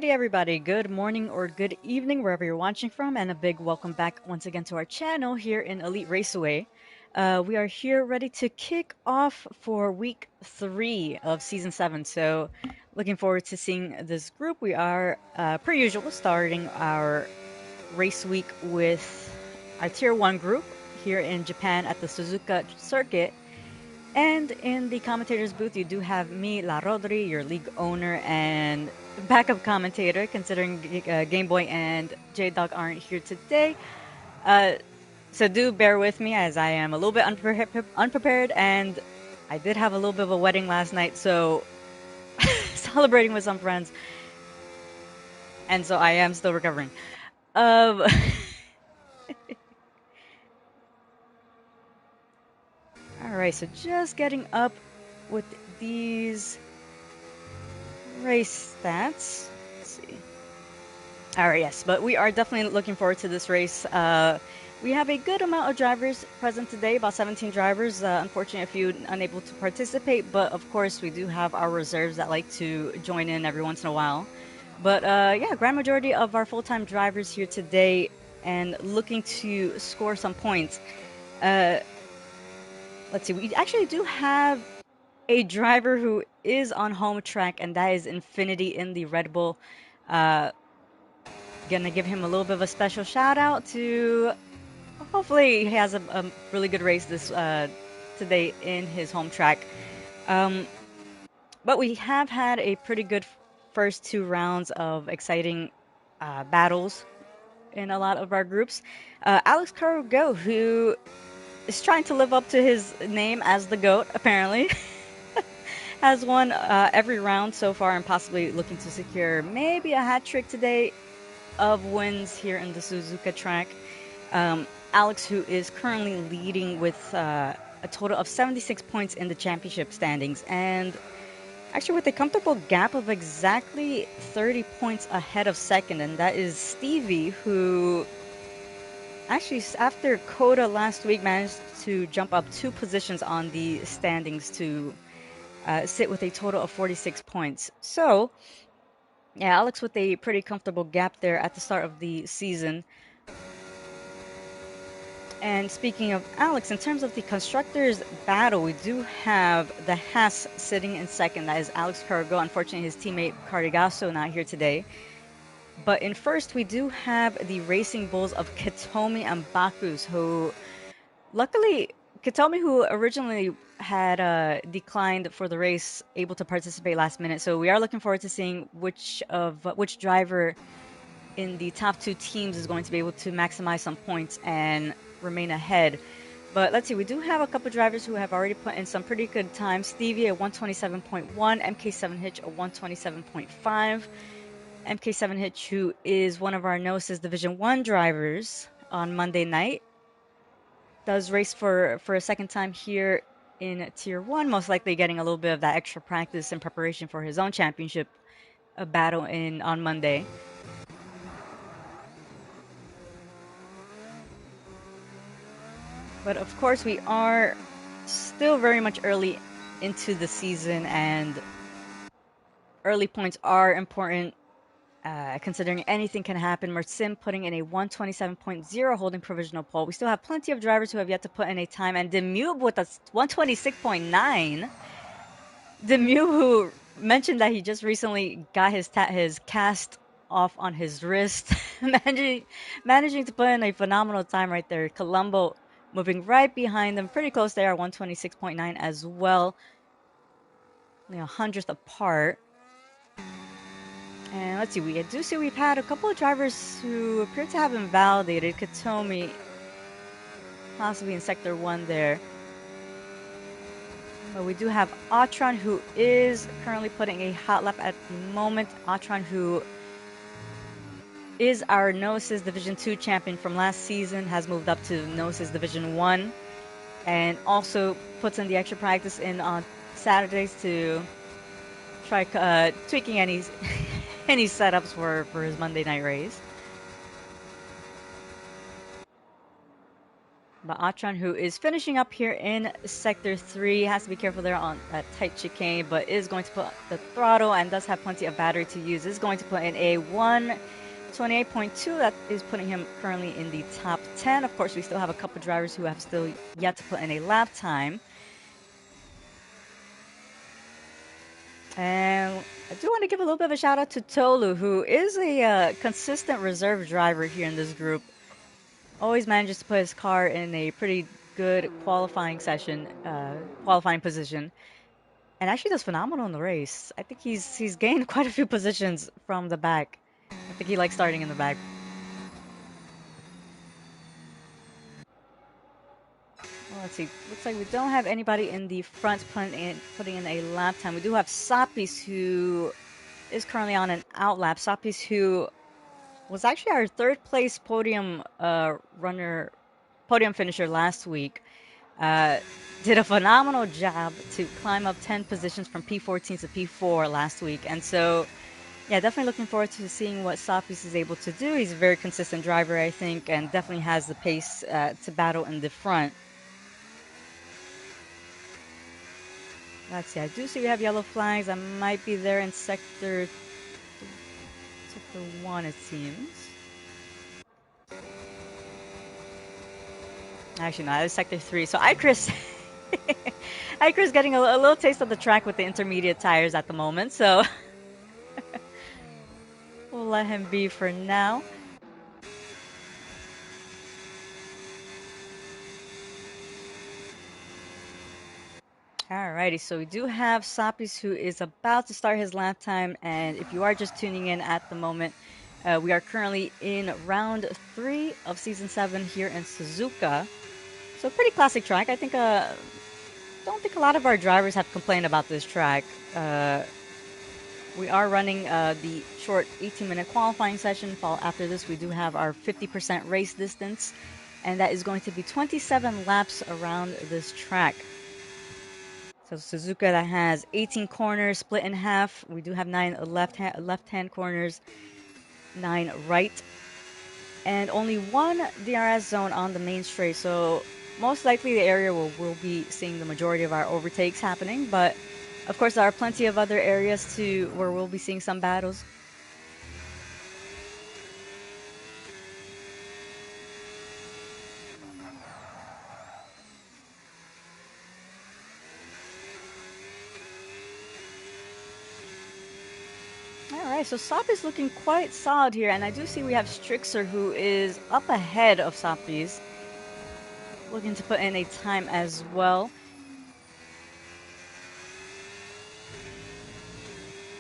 Alrighty, everybody. Good morning or good evening, wherever you're watching from, and a big welcome back once again to our channel here in Elite Raceway. We are here ready to kick off for week 3 of season 7. So, looking forward to seeing this group. We are, per usual, starting our race week with our Tier 1 group here in Japan at the Suzuka Circuit. And in the commentator's booth, you do have me, La Rodri, your league owner and backup commentator, considering Game Boy and J Dog aren't here today. Uh, so do bear with me as I am a little bit unprepared, and I did have a little bit of a wedding last night, so celebrating with some friends, and so I am still recovering. Um, all right, so just getting up with these race stats. Let's see. All right, yes, but we are definitely looking forward to this race. We have a good amount of drivers present today, about 17 drivers. Unfortunately, a few unable to participate, but of course, we do have our reserves that like to join in every once in a while. But yeah, grand majority of our full-time drivers here today and looking to score some points. Uh, let's see, we actually do have a driver who is on home track, and that is Infinity in the Red Bull. Uh, Gonna give him a little bit of a special shout out to hopefully he has a really good race this today in his home track. Um, but we have had a pretty good first 2 rounds of exciting battles in a lot of our groups. Alex Cargo, who is trying to live up to his name as the GOAT, apparently, has won every round so far and possibly looking to secure maybe a hat trick today of wins here in the Suzuka track. Alex, who is currently leading with a total of 76 points in the championship standings, and actually with a comfortable gap of exactly 30 points ahead of second, and that is Stevie, who actually after Coda last week managed to jump up 2 positions on the standings to sit with a total of 46 points. So, yeah, Alex with a pretty comfortable gap there at the start of the season. And speaking of Alex, in terms of the constructors battle, we do have the Haas sitting in second. That is Alex Cargo. Unfortunately, his teammate Cardigasso not here today. But in first, we do have the Racing Bulls of Kitomi and Bakus, who luckily, Kitomi, who originally had declined for the race, able to participate last minute. So we are looking forward to seeing which driver in the top 2 teams is going to be able to maximize some points and remain ahead. But let's see, we do have a couple drivers who have already put in some pretty good times. Stevie at 127.1, MK7 Hitch at 127.5. MK7 Hitch, who is one of our Gnosis Division 1 drivers on Monday night, does race for a second time here in Tier 1, most likely getting a little bit of that extra practice in preparation for his own championship battle on Monday. But of course, we are still very much early into the season, and early points are important, considering anything can happen. Mersim putting in a 127.0 holding provisional pole. We still have plenty of drivers who have yet to put in a time, and Demube with a 126.9. Demube, who mentioned that he just recently got his cast off on his wrist, managing to put in a phenomenal time right there. Colombo moving right behind them, pretty close there, 126.9 as well. Only a hundredth apart. And let's see, we've had a couple of drivers who appear to have invalidated. Katomi possibly in Sector 1 there. But we do have Atron, who is currently putting a hot lap at the moment. Atron, who is our Gnosis Division 2 champion from last season, has moved up to Gnosis Division 1, and also puts in the extra practice in on Saturdays to try tweaking any any setups for his Monday night race. But Atron, who is finishing up here in Sector 3, has to be careful there on that tight chicane, but is going to put the throttle and does have plenty of battery to use. Is going to put in a 1:28.2. That is putting him currently in the top 10. Of course, we still have a couple drivers who have still yet to put in a lap time. And I do want to give a little bit of a shout out to Tolu, who is a consistent reserve driver here in this group. Always manages to put his car in a pretty good qualifying session, qualifying position, and actually does phenomenal in the race. I think he's gained quite a few positions from the back. I think he likes starting in the back. Well, let's see. Looks like we don't have anybody in the front putting in a lap time. We do have Sapis, who is currently on an out lap. Sapis, who was actually our third place podium finisher last week. Did a phenomenal job to climb up 10 positions from P14 to P4 last week. And so, yeah, definitely looking forward to seeing what Sapis is able to do. He's a very consistent driver, I think, and definitely has the pace to battle in the front. Let's see, I do see we have yellow flags. I might be there in sector 1, it seems. Actually, no, that is sector 3. So Icarus, Icarus getting a little taste of the track with the intermediate tires at the moment. So we'll let him be for now. Alrighty, so we do have Sapis, who is about to start his lap time, and if you are just tuning in at the moment, we are currently in round 3 of season 7 here in Suzuka. So pretty classic track. I think don't think a lot of our drivers have complained about this track. We are running the short 18-minute qualifying session. After this, we do have our 50% race distance, and that is going to be 27 laps around this track. So Suzuka, that has 18 corners split in half. We do have 9 left-hand corners, 9 right, and only 1 DRS zone on the main straight. So most likely the area where we'll be seeing the majority of our overtakes happening. But of course, there are plenty of other areas where we'll be seeing some battles. Alright, so Sop is looking quite solid here, and I do see we have Strixer, who is up ahead of Sopies, looking to put in a time as well.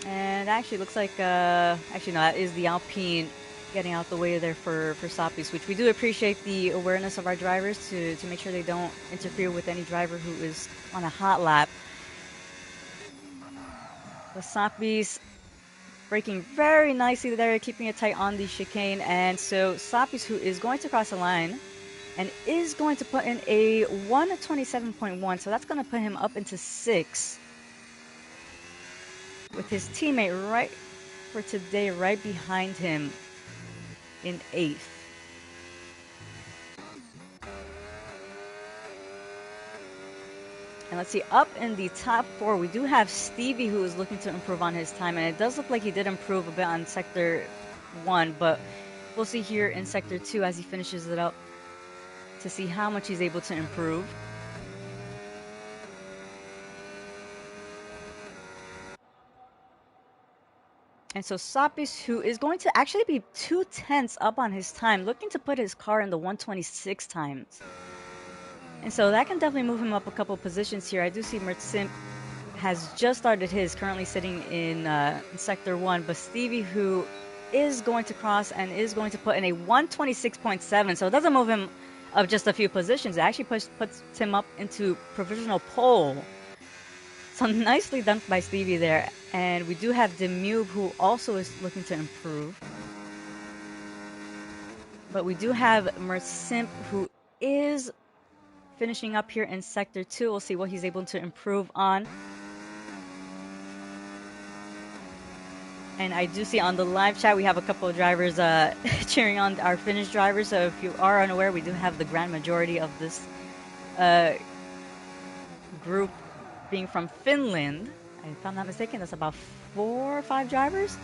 And actually looks like, actually no, that is the Alpine getting out the way there for Sopies, which we do appreciate the awareness of our drivers to make sure they don't interfere with any driver who is on a hot lap. The Sopies braking very nicely there, keeping it tight on the chicane. And so Sapis, who is going to cross the line and is going to put in a 1:27.1, so that's going to put him up into 6th, with his teammate right for today right behind him in 8th. And let's see, up in the top 4, we do have Stevie, who is looking to improve on his time. And it does look like he did improve a bit on Sector 1, but we'll see here in Sector 2 as he finishes it up to see how much he's able to improve. And so Sapis, who is going to actually be 2/10 up on his time, looking to put his car in the 1:26 times. And so that can definitely move him up a couple positions here. I do see Mertsimp has just started his, currently sitting in Sector 1. But Stevie, who is going to cross and is going to put in a 1:26.7. So it doesn't move him up just a few positions. It actually puts him up into provisional pole. So nicely done by Stevie there. And we do have Demube, who also is looking to improve. But we do have Mersimp, who is finishing up here in Sector 2. We'll see what he's able to improve on. And I do see on the live chat we have a couple of drivers cheering on our Finnish drivers. So if you are unaware, we do have the grand majority of this uh, group being from Finland. If I'm not mistaken, that's about 4 or 5 drivers.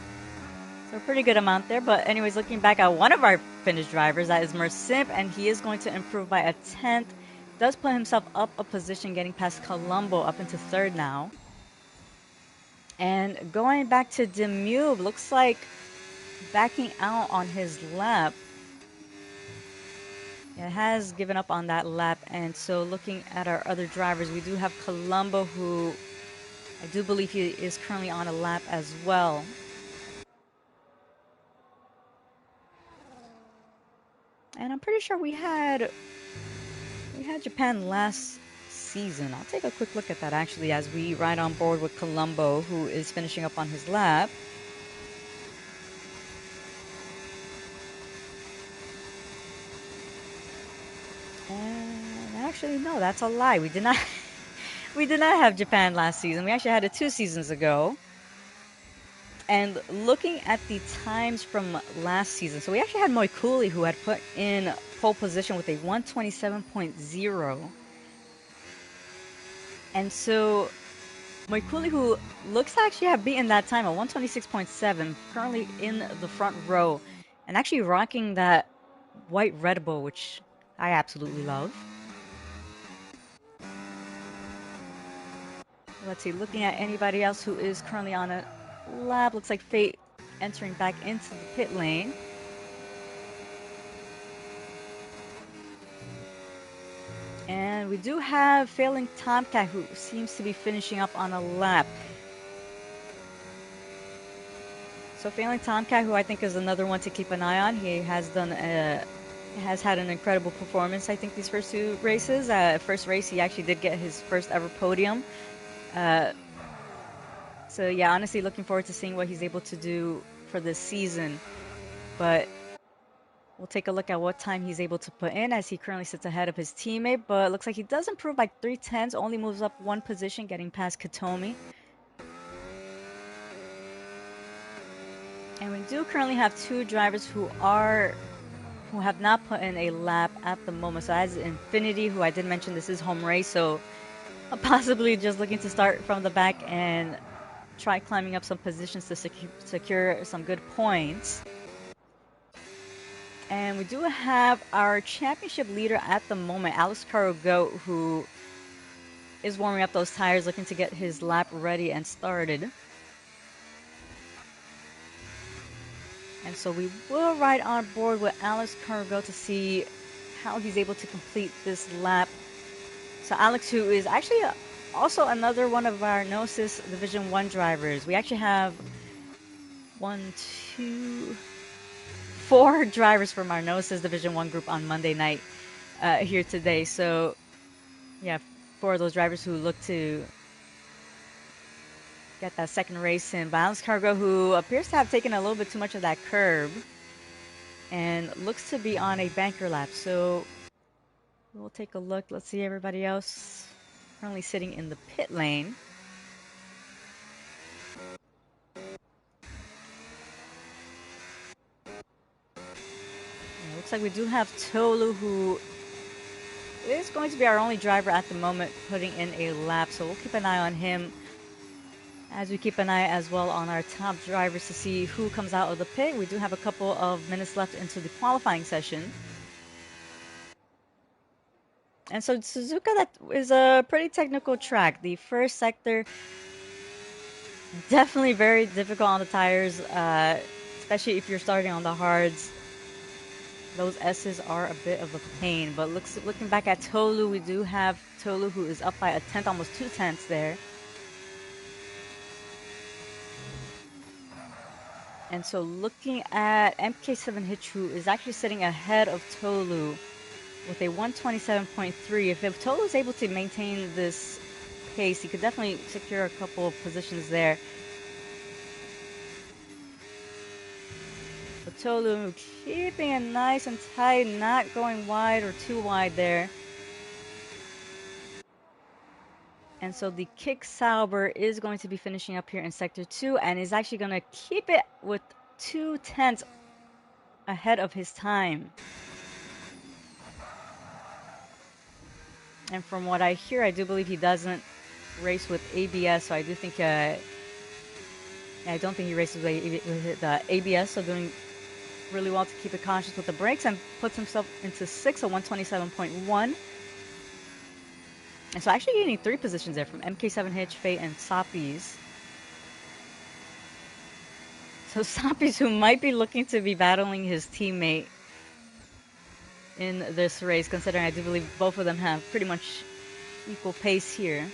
So a pretty good amount there. But anyways, looking back at one of our Finnish drivers, that is Mersimp, and he is going to improve by a tenth. Does put himself up a position, getting past Colombo up into third now. And going back to Demube, looks like backing out on his lap. It has given up on that lap. And so looking at our other drivers, we do have Colombo, who I do believe he is currently on a lap as well. And I'm pretty sure we had Japan last season. I'll take a quick look at that actually as we ride on board with Colombo, who is finishing up on his lap. And actually, no, that's a lie. We did not we did not have Japan last season. We actually had it 2 seasons ago. And looking at the times from last season, so we actually had Moikuli, who had put in pole position with a 127.0. And so Moikuli, who looks to actually have beaten that time at 126.7, currently in the front row, and actually rocking that white Red Bull, which I absolutely love. Let's see, looking at anybody else who is currently on a lap, looks like Fate entering back into the pit lane. And we do have Failing Tomcat, who seems to be finishing up on a lap. So Failing Tomcat, who I think is another one to keep an eye on. He has had an incredible performance, I think, these first 2 races. First race, he actually did get his first ever podium. So yeah, honestly, looking forward to seeing what he's able to do for this season. But we'll take a look at what time he's able to put in, as he currently sits ahead of his teammate. But it looks like he does improve by 3/10, only moves up 1 position, getting past Katomi. And we do currently have 2 drivers who have not put in a lap at the moment. So as Infinity, who I did mention, this is home race, so possibly just looking to start from the back and try climbing up some positions to secure some good points. And we do have our championship leader at the moment, Alex Cargo, who is warming up those tires, looking to get his lap ready and started. And so we will ride on board with Alex Cargo to see how he's able to complete this lap. So Alex, who is actually also another one of our Gnosis Division 1 drivers. We actually have 4 drivers from our Gnosis Division 1 group on Monday night here today. So yeah, 4 of those drivers who look to get that second race in. But Alex Cargo, who appears to have taken a little bit too much of that curb and looks to be on a banker lap. So we'll take a look. Let's see everybody else currently sitting in the pit lane. It looks like we do have Tolu, who is going to be our only driver at the moment putting in a lap. So we'll keep an eye on him, as we keep an eye as well on our top drivers to see who comes out of the pit. We do have a couple of minutes left into the qualifying session. And so Suzuka, that is a pretty technical track. The first sector, definitely very difficult on the tires, especially if you're starting on the hards. Those S's are a bit of a pain. But looking back at Tolu, we do have Tolu, who is up by a tenth, almost 2 tenths there. And so looking at MK7 Hitch, who is actually sitting ahead of Tolu with a 127.3. If Tolu is able to maintain this pace, he could definitely secure a couple of positions there. But Tolu keeping it nice and tight, not going wide or too wide there. And so the Kick Sauber is going to be finishing up here in Sector 2 and is actually going to keep it with 2/10 ahead of his time. And from what I hear, I do believe he doesn't race with ABS, so I do think I don't think he races with the ABS, so doing really well to keep it cautious with the brakes and puts himself into 6 at 127.1. And so actually gaining 3 positions there from MK7 Hitch, Fate, and Sapis. So Sapis, who might be looking to be battling his teammate in this race, considering I do believe both of them have pretty much equal pace here.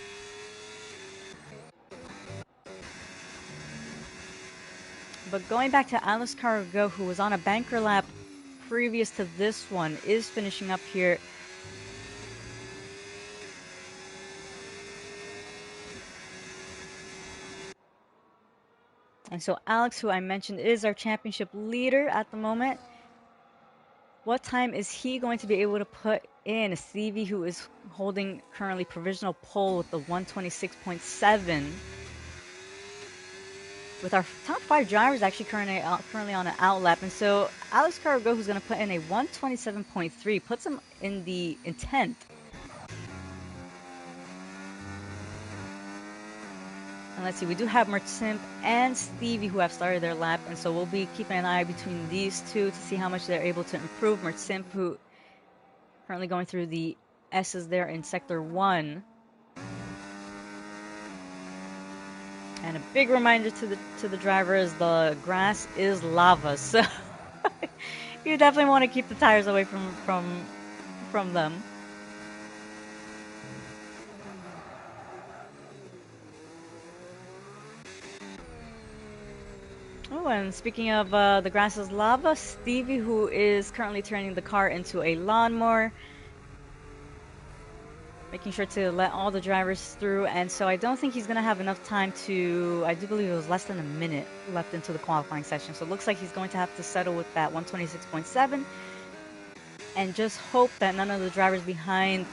But going back to Alex Cargo, who was on a banker lap previous to this one, is finishing up here. And so Alex, who I mentioned, is our championship leader at the moment. What time is he going to be able to put in? Stevie, who is holding currently provisional pole with the 126.7. With our top 5 drivers actually currently on an outlap. And so Alex Cargo, who's going to put in a 127.3, puts him in the 10th. And let's see, we do have Mert Simp and Stevie who have started their lap, and so we'll be keeping an eye between these two to see how much they're able to improve. Mert Simp, who currently going through the S's there in Sector 1. And a big reminder to the drivers, the grass is lava, so you definitely want to keep the tires away from them. Oh, and speaking of the grass is lava, Stevie, who is currently turning the car into a lawnmower, making sure to let all the drivers through, and so I don't think he's going to have enough time to, I do believe it was less than a minute left into the qualifying session, so it looks like he's going to have to settle with that 126.7 and just hope that none of the drivers behind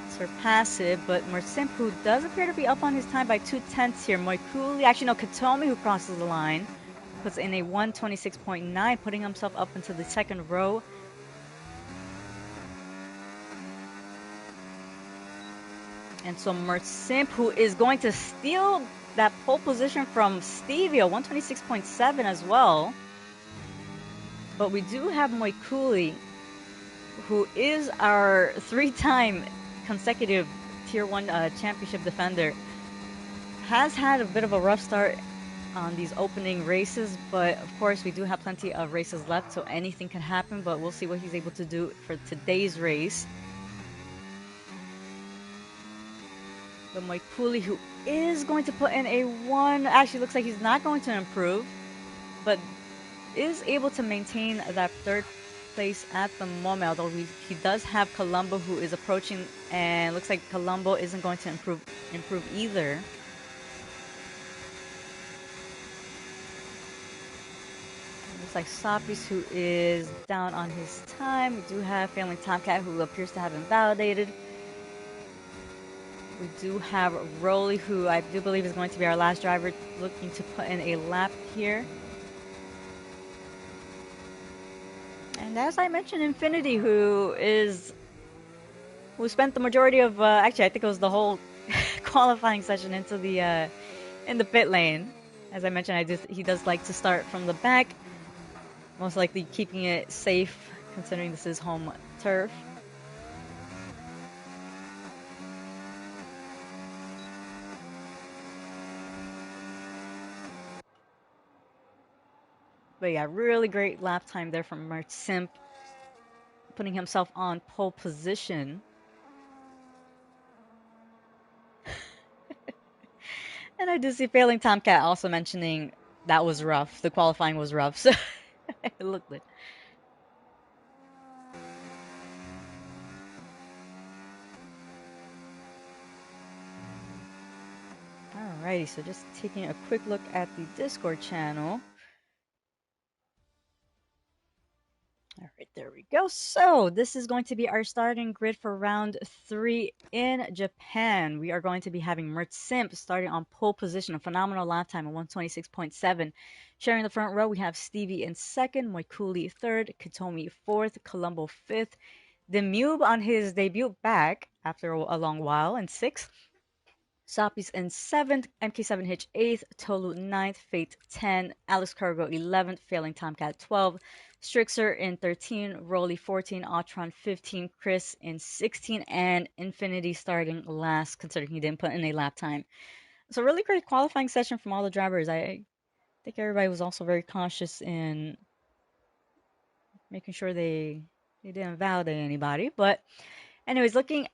surpass it. But Mert Simp, who does appear to be up on his time by 2/10 here. Moikuli, actually no, Katomi, who crosses the line, puts in a 126.9, putting himself up into the second row. And so Mert Simp, who is going to steal that pole position from Stevie, 126.7 as well. But we do have Moikuli, who is our 3-time consecutive Tier 1 championship defender. Has had a bit of a rough start on these opening races, but of course we do have plenty of races left, so anything can happen, but we'll see what he's able to do for today's race. But Moikuli, who is going to put in a 1, actually looks like he's not going to improve, but is able to maintain that 3rd place at the moment, although he does have Colombo, who is approaching, and looks like Colombo isn't going to improve either. Looks like Sapis, who is down on his time. We do have Failing Tomcat, who appears to have invalidated. We do have Rolly, who I do believe is going to be our last driver, looking to put in a lap here. And as I mentioned, Infinity, who spent the majority of actually I think it was the whole qualifying session into the in the pit lane. As I mentioned, he does like to start from the back, most likely keeping it safe considering this is home turf. But yeah, really great lap time there from Mert Simp, putting himself on pole position. And I do see Failing Tomcat also mentioning that was rough. The qualifying was rough, so it looked good. Alrighty, so just taking a quick look at the Discord channel. Alright, there we go. So this is going to be our starting grid for round three in Japan. We are going to be having Mert Simp starting on pole position, a phenomenal lap time of 126.7. Sharing the front row, we have Stevie in second, Moikuli third, Katomi fourth, Colombo fifth, Demube on his debut back after a long while in sixth, Soppy's in seventh, MK7 Hitch eighth, Tolu ninth, Fate 10, Alex Cargo 11th, Failing Tomcat 12, Strixer in 13, Rolly 14, Atron 15, Chris in 16, and Infinity starting last, considering he didn't put in a lap time. So really great qualifying session from all the drivers. I think everybody was also very cautious in making sure they didn't validate anybody. But anyways, looking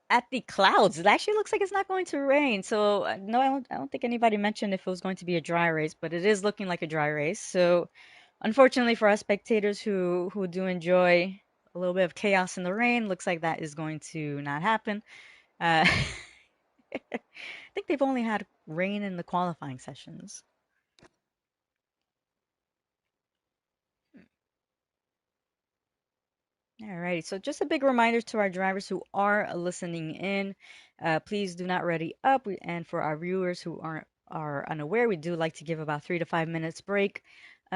at the clouds. It actually looks like it's not going to rain. So no, I don't think anybody mentioned if it was going to be a dry race, but it is looking like a dry race. So unfortunately for us spectators who do enjoy a little bit of chaos in the rain, looks like that is going to not happen. I think they've only had rain in the qualifying sessions. All right, so just a big reminder to our drivers who are listening in, please do not ready up. And for our viewers who are unaware, we do like to give about 3 to 5 minutes break,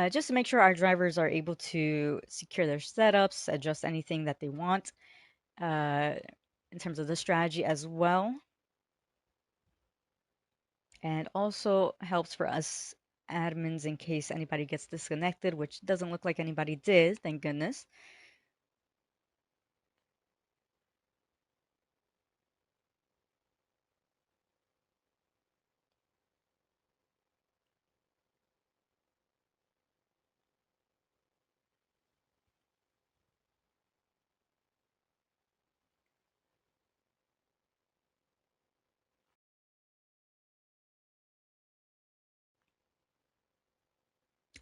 just to make sure our drivers are able to secure their setups, adjust anything that they want uh, in terms of the strategy as well, and also helps for us admins in case anybody gets disconnected, which doesn't look like anybody did, thank goodness.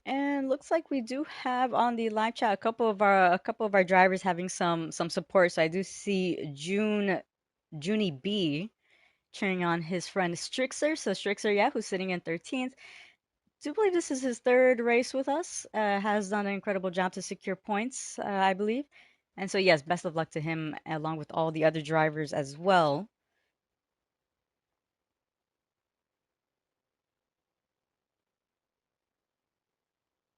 And looks like we do have on the live chat a couple of our drivers having some support. So I do see Junie B cheering on his friend Strixer. So Strixer, yeah, who's sitting in 13th. Do believe this is his third race with us. Has done an incredible job to secure points, I believe. And so yes, best of luck to him along with all the other drivers as well.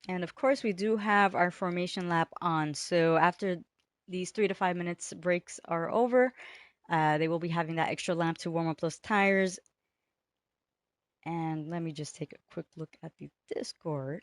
And of course, we do have our formation lap on. So after these 3 to 5 minutes breaks are over, they will be having that extra lap to warm up those tires. And let me just take a quick look at the Discord.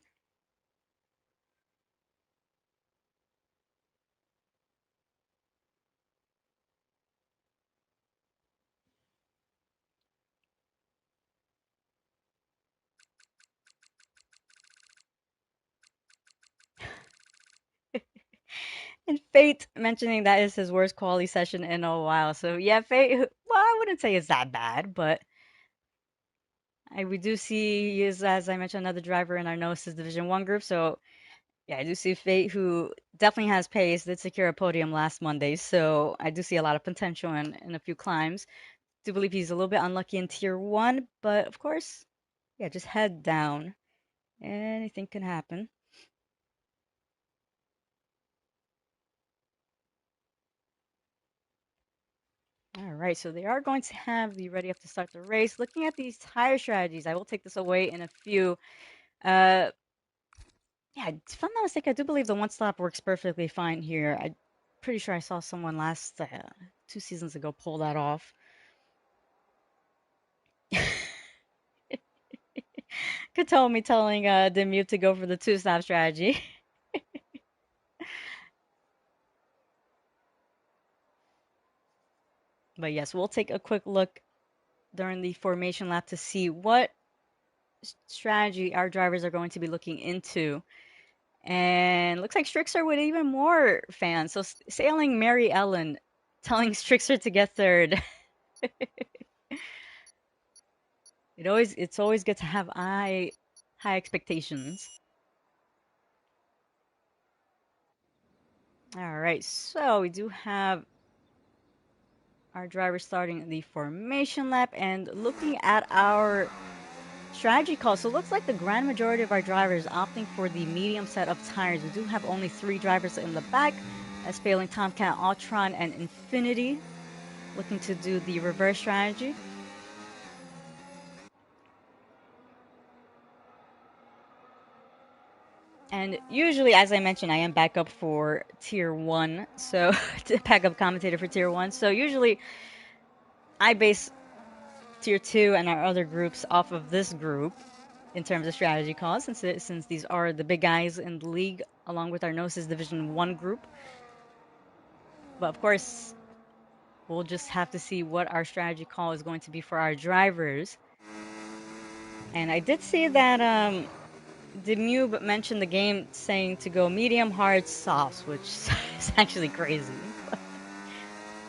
And Fate mentioning that is his worst quality session in a while. So yeah, Fate. Well, I wouldn't say it's that bad, but we do see he is, as I mentioned, another driver in our Gnosis Division One group. So yeah, I do see Fate, who definitely has pace, did secure a podium last Monday. So I do see a lot of potential in a few climbs. Do believe he's a little bit unlucky in tier one, but of course, yeah, just head down. Anything can happen. All right, so they are going to have the ready up to start the race. Looking at these tire strategies, I will take this away in a few. Uh, yeah, if I'm not mistaken, I do believe the one stop works perfectly fine here. I'm pretty sure I saw someone last 2 seasons ago pull that off. Katomi telling Demute to go for the two stop strategy. But yes, we'll take a quick look during the formation lap to see what strategy our drivers are going to be looking into. And looks like Strixer with even more fans. So sailing Mary Ellen, telling Strixer to get third. It's always good to have high expectations. All right, so we do have our driver starting the formation lap and looking at our strategy call. So it looks like the grand majority of our drivers opting for the medium set of tires. We do have only 3 drivers in the back, as failing Tomcat, Ultron, and Infinity, looking to do the reverse strategy. And usually, as I mentioned, I am backup for Tier 1, so backup commentator for Tier 1. So usually, I base Tier 2 and our other groups off of this group in terms of strategy calls, since these are the big guys in the league, along with our Gnosis Division 1 group. But of course, we'll just have to see what our strategy call is going to be for our drivers. And I did see that Demube mentioned the game saying to go medium, hard, soft, which is actually crazy.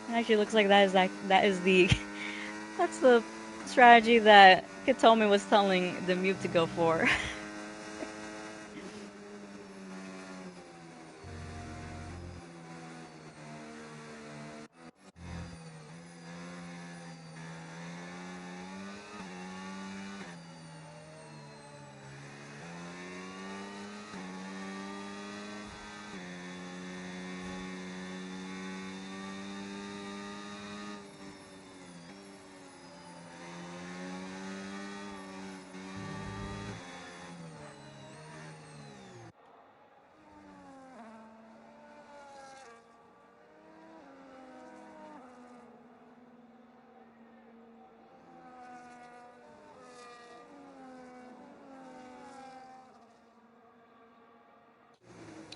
It actually looks like that is the that's the strategy that Katomi was telling Demube to go for.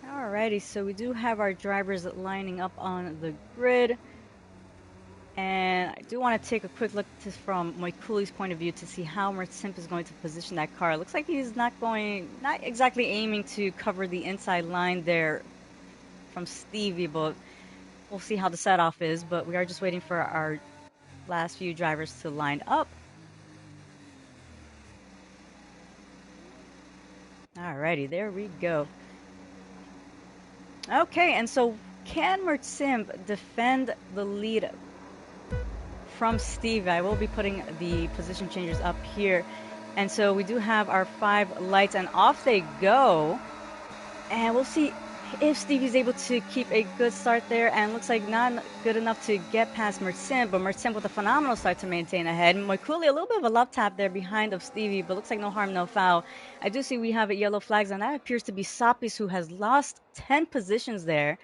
Alrighty, so we do have our drivers lining up on the grid. And I do want to take a quick look from Moikuli's point of view to see how Mertsimp is going to position that car. It looks like he's not exactly aiming to cover the inside line there from Stevie, but we'll see how the set-off is. But we are just waiting for our last few drivers to line up. Alrighty, there we go. Okay, and so can Mertsimp defend the lead from Steve? I will be putting the position changers up here. And so we do have our 5 lights, and off they go. And we'll see if Stevie's able to keep a good start there. And looks like not good enough to get past Mertsimp, but Mertsimp with a phenomenal start to maintain ahead. Moikuli, a little bit of a love tap there behind of Stevie, but looks like no harm, no foul. I do see we have yellow flags, and that appears to be Sapis, who has lost 10 positions there.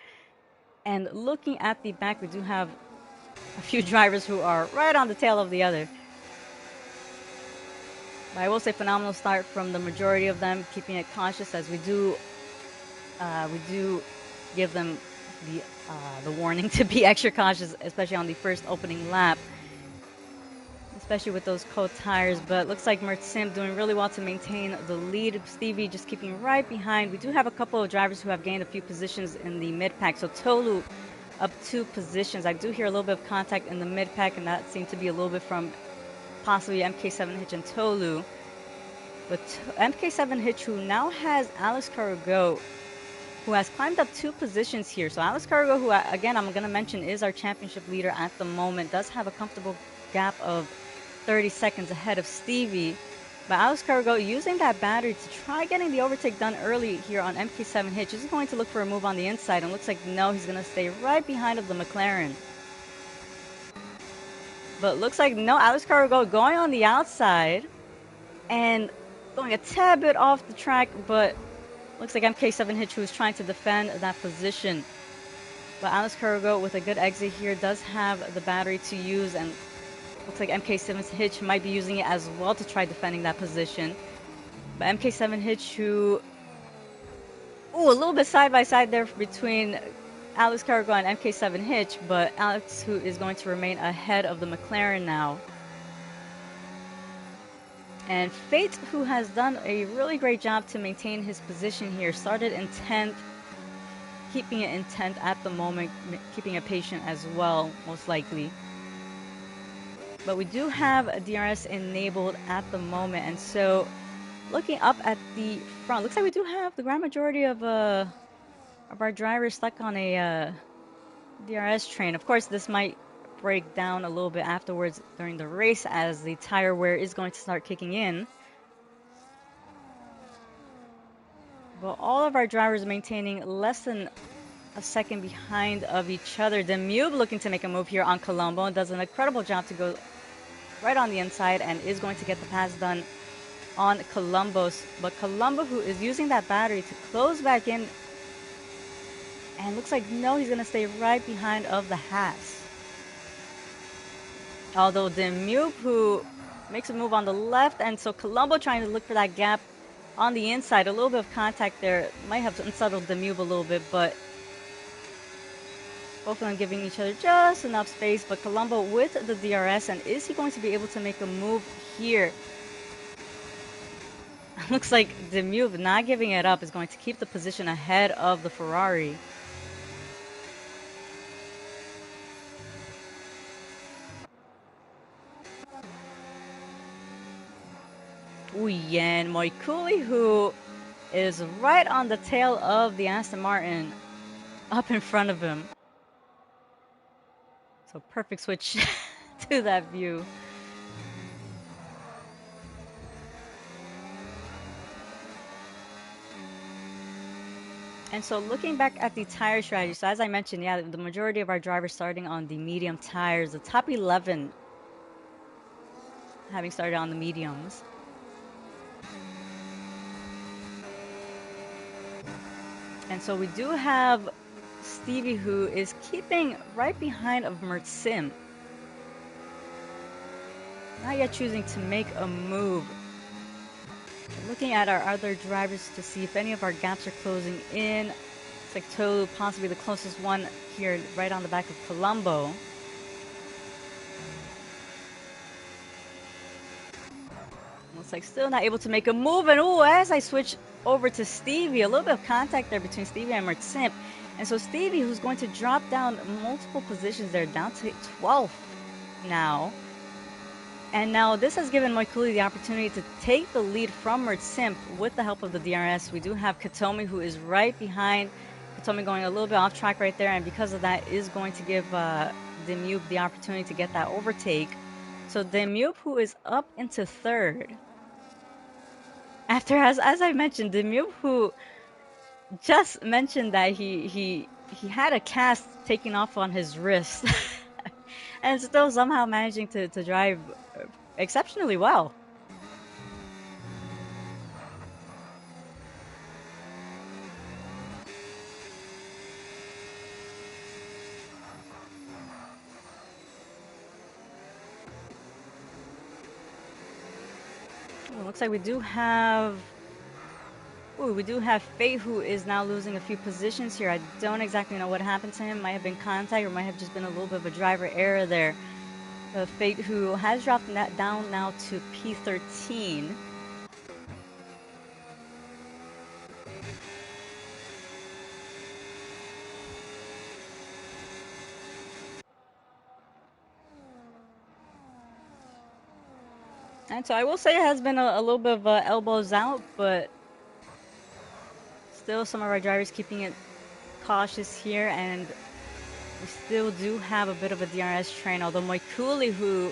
And looking at the back, we do have a few drivers who are right on the tail of the other. But I will say phenomenal start from the majority of them, keeping it cautious, as we do give them the warning to be extra cautious, especially on the first opening lap, especially with those cold tires. But looks like Mertsimp doing really well to maintain the lead. Stevie just keeping right behind. We do have a couple of drivers who have gained a few positions in the mid-pack. So Tolu up 2 positions. I do hear a little bit of contact in the mid-pack, and that seemed to be a little bit from possibly MK7 Hitch and Tolu. But MK7 Hitch, who now has Alex Cargo, who has climbed up 2 positions here. So Alex Cargo, who again I'm going to mention is our championship leader at the moment, does have a comfortable gap of 30 seconds ahead of Stevie. But Alex Cargo using that battery to try getting the overtake done early here on MK7 Hitch. He's going to look for a move on the inside, and looks like no, he's going to stay right behind of the McLaren. But looks like no, Alex Cargo going on the outside and going a tad bit off the track, but looks like MK7 Hitch, who's trying to defend that position. But Alex Cargo with a good exit here does have the battery to use, and looks like MK7 Hitch might be using it as well to try defending that position. But MK7 Hitch, who a little bit side by side there between Alex Cargo and MK7 Hitch, but Alex, who is going to remain ahead of the McLaren now. And Fate, who has done a really great job to maintain his position here, started in 10th, keeping it in 10th at the moment, keeping it patient as well, most likely. But we do have a DRS enabled at the moment, and so looking up at the front, looks like we do have the grand majority of our drivers stuck on a DRS train. Of course, this might break down a little bit afterwards during the race, as the tire wear is going to start kicking in. Well, all of our drivers maintaining less than a second behind of each other. Demube looking to make a move here on Colombo and does an incredible job to go right on the inside and is going to get the pass done on Columbus. But Colombo, who is using that battery to close back in, and looks like no, he's going to stay right behind of the Haas. Although Demube, who makes a move on the left, and so Colombo trying to look for that gap on the inside. A little bit of contact there might have unsettled Demube a little bit, but both of them giving each other just enough space. But Colombo with the DRS, and is he going to be able to make a move here? Looks like Demube not giving it up is going to keep the position ahead of the Ferrari. Ooh, yeah, and Moikuli, who is right on the tail of the Aston Martin, up in front of him. So perfect switch to that view. And so looking back at the tire strategy, so as I mentioned, yeah, the majority of our drivers starting on the medium tires, the top 11 having started on the mediums. And so we do have Stevie, who is keeping right behind of Mert Sim. Not yet choosing to make a move. Looking at our other drivers to see if any of our gaps are closing in. It's like Tolu, possibly the closest one here, right on the back of Colombo. Looks like still not able to make a move. And ooh, as I switch over to Stevie, a little bit of contact there between Stevie and Mert Sim. And so Stevie, who's going to drop down multiple positions there, down to 12th now. And now this has given Moikuli the opportunity to take the lead from Mert Sim with the help of the DRS. We do have Katomi, who is right behind. Katomi going a little bit off track right there, and because of that is going to give Demube the opportunity to get that overtake. So Demube, who is up into third. After, as I mentioned, Demube, who just mentioned that he had a cast taken off on his wrist. And still somehow managing to drive exceptionally well. Well, looks like we do have Fate, who is now losing a few positions here. I don't exactly know what happened to him. Might have been contact, or might have just been a little bit of a driver error there. Fate, who has dropped that down now to P13. And so I will say it has been a little bit of elbows out, but still some of our drivers keeping it cautious here, and we still do have a bit of a DRS train, although Moikuli, who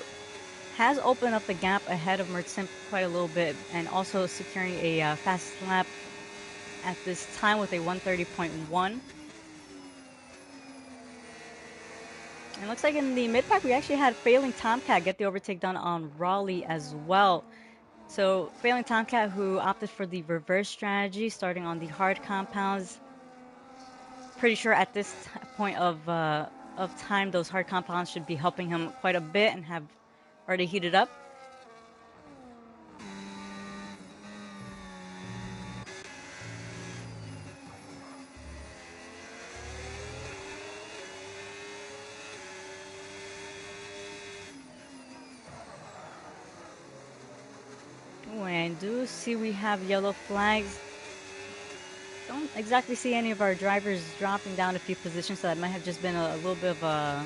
has opened up the gap ahead of Mert Sim quite a little bit, and also securing a fast lap at this time with a 130.1. And it looks like in the mid-pack we actually had Failing Tomcat get the overtake done on Raleigh as well. So Failing Tomcat, who opted for the reverse strategy, starting on the hard compounds. Pretty sure at this point of time, those hard compounds should be helping him quite a bit and have already heated up. Ooh, and I do see we have yellow flags. Don't exactly see any of our drivers dropping down a few positions, so that might have just been a little bit of a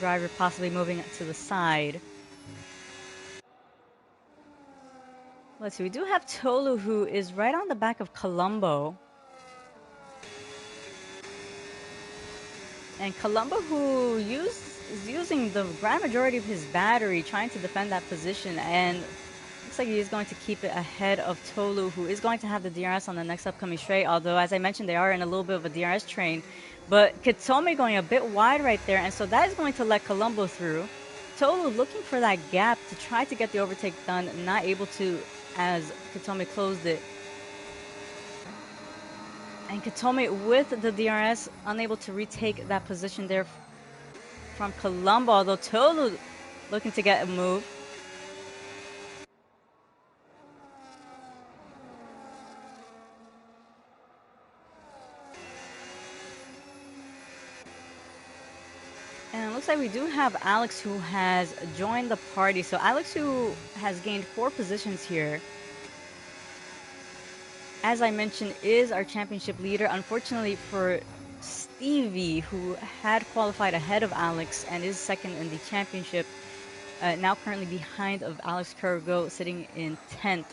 driver possibly moving to the side. Let's see, we do have Tolu, who is right on the back of Colombo. And Colombo, who is using the grand majority of his battery trying to defend that position, and looks looks like he is going to keep it ahead of Tolu, who is going to have the DRS on the next upcoming straight. Although, as I mentioned, they are in a little bit of a DRS train. But Kitomi going a bit wide right there, and so that is going to let Colombo through. Tolu looking for that gap to try to get the overtake done, not able to as Kitomi closed it. And Kitomi with the DRS, unable to retake that position there from Colombo, although Tolu looking to get a move. And it looks like we do have Alex who has joined the party. So Alex who has gained 4 positions here, as I mentioned, is our championship leader. Unfortunately for Stevie, who had qualified ahead of Alex and is second in the championship, now currently behind of Alex Cargo, sitting in 10th.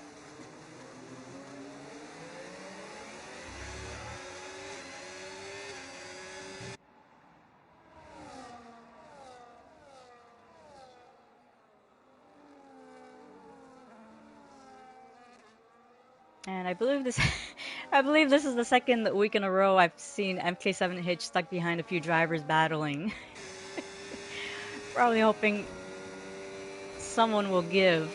And I believe this I believe this is the second week in a row I've seen MK7 Hitch stuck behind a few drivers battling. Probably hoping someone will give.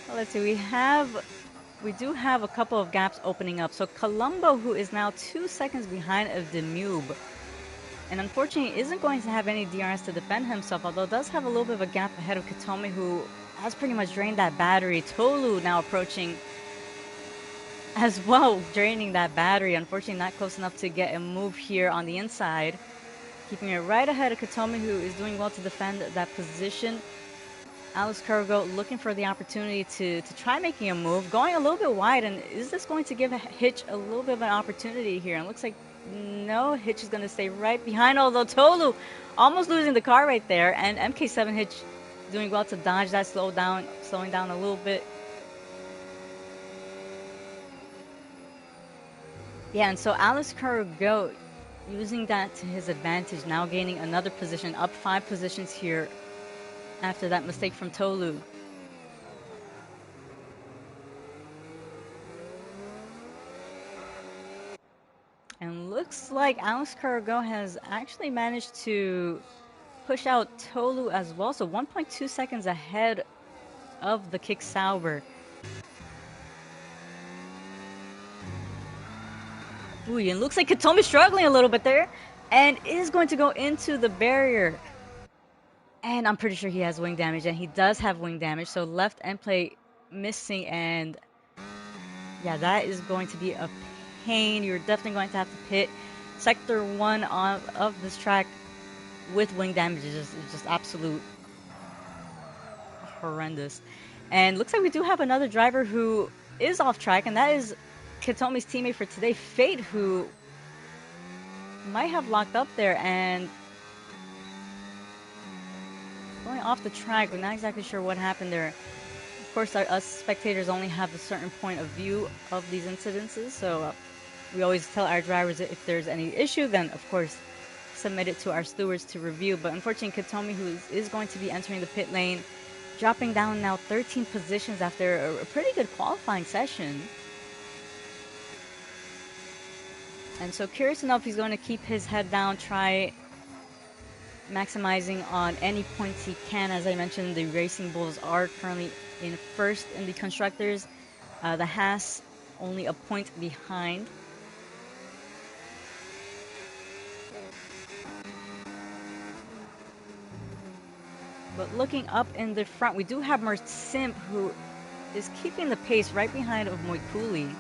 Well, let's see, we do have a couple of gaps opening up. So Colombo, who is now 2 seconds behind of Demube, and unfortunately isn't going to have any DRS to defend himself, although does have a little bit of a gap ahead of Kitomi, who has pretty much drained that battery. Tolu now approaching as well, draining that battery. Unfortunately not close enough to get a move here on the inside. Keeping it right ahead of Kitomi, who is doing well to defend that position. Alex Cargo looking for the opportunity to try making a move, going a little bit wide, and is this going to give Hitch a little bit of an opportunity here? And it looks like no, Hitch is going to stay right behind, although Tolu almost losing the car right there, and MK7 Hitch doing well to dodge that, slowing down a little bit. Yeah, and so Alex Cargo using that to his advantage, now gaining another position, up 5 positions here after that mistake from Tolu. And looks like Alex Cargo has actually managed to push out Tolu as well, so 1.2 seconds ahead of the Kick Sauber. Ooh, and looks like Kitomi struggling a little bit there, and is going to go into the barrier. And I'm pretty sure he has wing damage, and he does have wing damage, so left end plate missing, and yeah, that is going to be a pain. You're definitely going to have to pit sector 1 of this track with wing damage. It's just absolute horrendous. And looks like we do have another driver who is off track, and that is Kitomi's teammate for today, Fate, who might have locked up there and going off the track. We're not exactly sure what happened there. Of course, us spectators only have a certain point of view of these incidences, so we always tell our drivers if there's any issue, then of course submit it to our stewards to review. But unfortunately, Kitomi, who is going to be entering the pit lane, dropping down now 13 positions after a pretty good qualifying session. And so curious enough, he's going to keep his head down, try maximizing on any points he can. As I mentioned, the Racing Bulls are currently in first in the Constructors. The Haas only a point behind. But looking up in the front, we do have Mert Simp, who is keeping the pace right behind of Moikuli.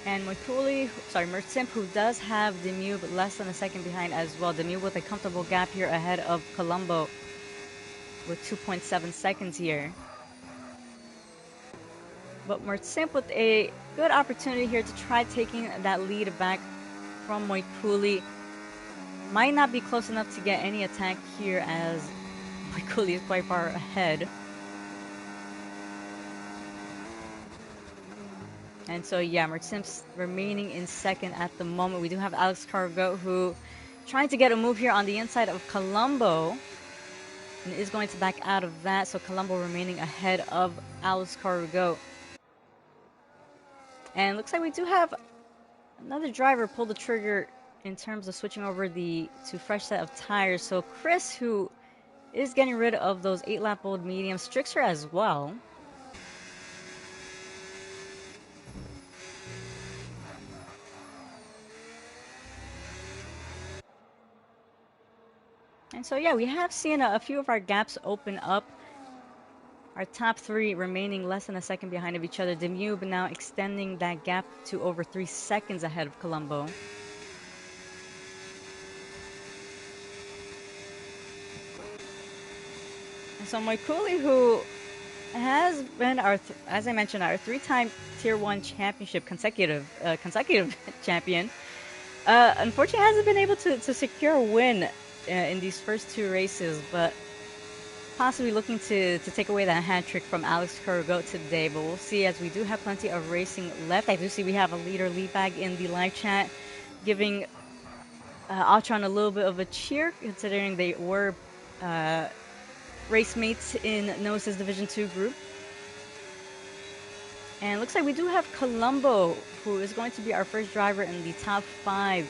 And Mert Simp, who does have Demube less than a second behind as well. Demube with a comfortable gap here ahead of Colombo with 2.7 seconds here. But Mert Simp with a good opportunity here to try taking that lead back from Moikuli. Might not be close enough to get any attack here, as Moikuli is quite far ahead. And so, yeah, Mert Simps remaining in second at the moment. We do have Alex Cargo, who trying to get a move here on the inside of Colombo, and is going to back out of that. So Colombo remaining ahead of Alex Cargo. And looks like we do have another driver pull the trigger in terms of switching over to fresh set of tires. So Chris, who is getting rid of those 8-lap-old mediums, Strixer as well. And so, yeah, we have seen a few of our gaps open up. Our top three remaining less than a second behind of each other. Demube now extending that gap to over 3 seconds ahead of Colombo. And so Moikuli, who has been as I mentioned, our 3-time Tier 1 championship consecutive champion, unfortunately hasn't been able to secure a win in these first 2 races, but possibly looking to take away that hat trick from Alex Cargo today. But we'll see, as we do have plenty of racing left. I do see we have a leader lead bag in the live chat, giving Altron a little bit of a cheer, considering they were race mates in Noah's Division 2 group. And looks like we do have Colombo, who is going to be our first driver in the top 5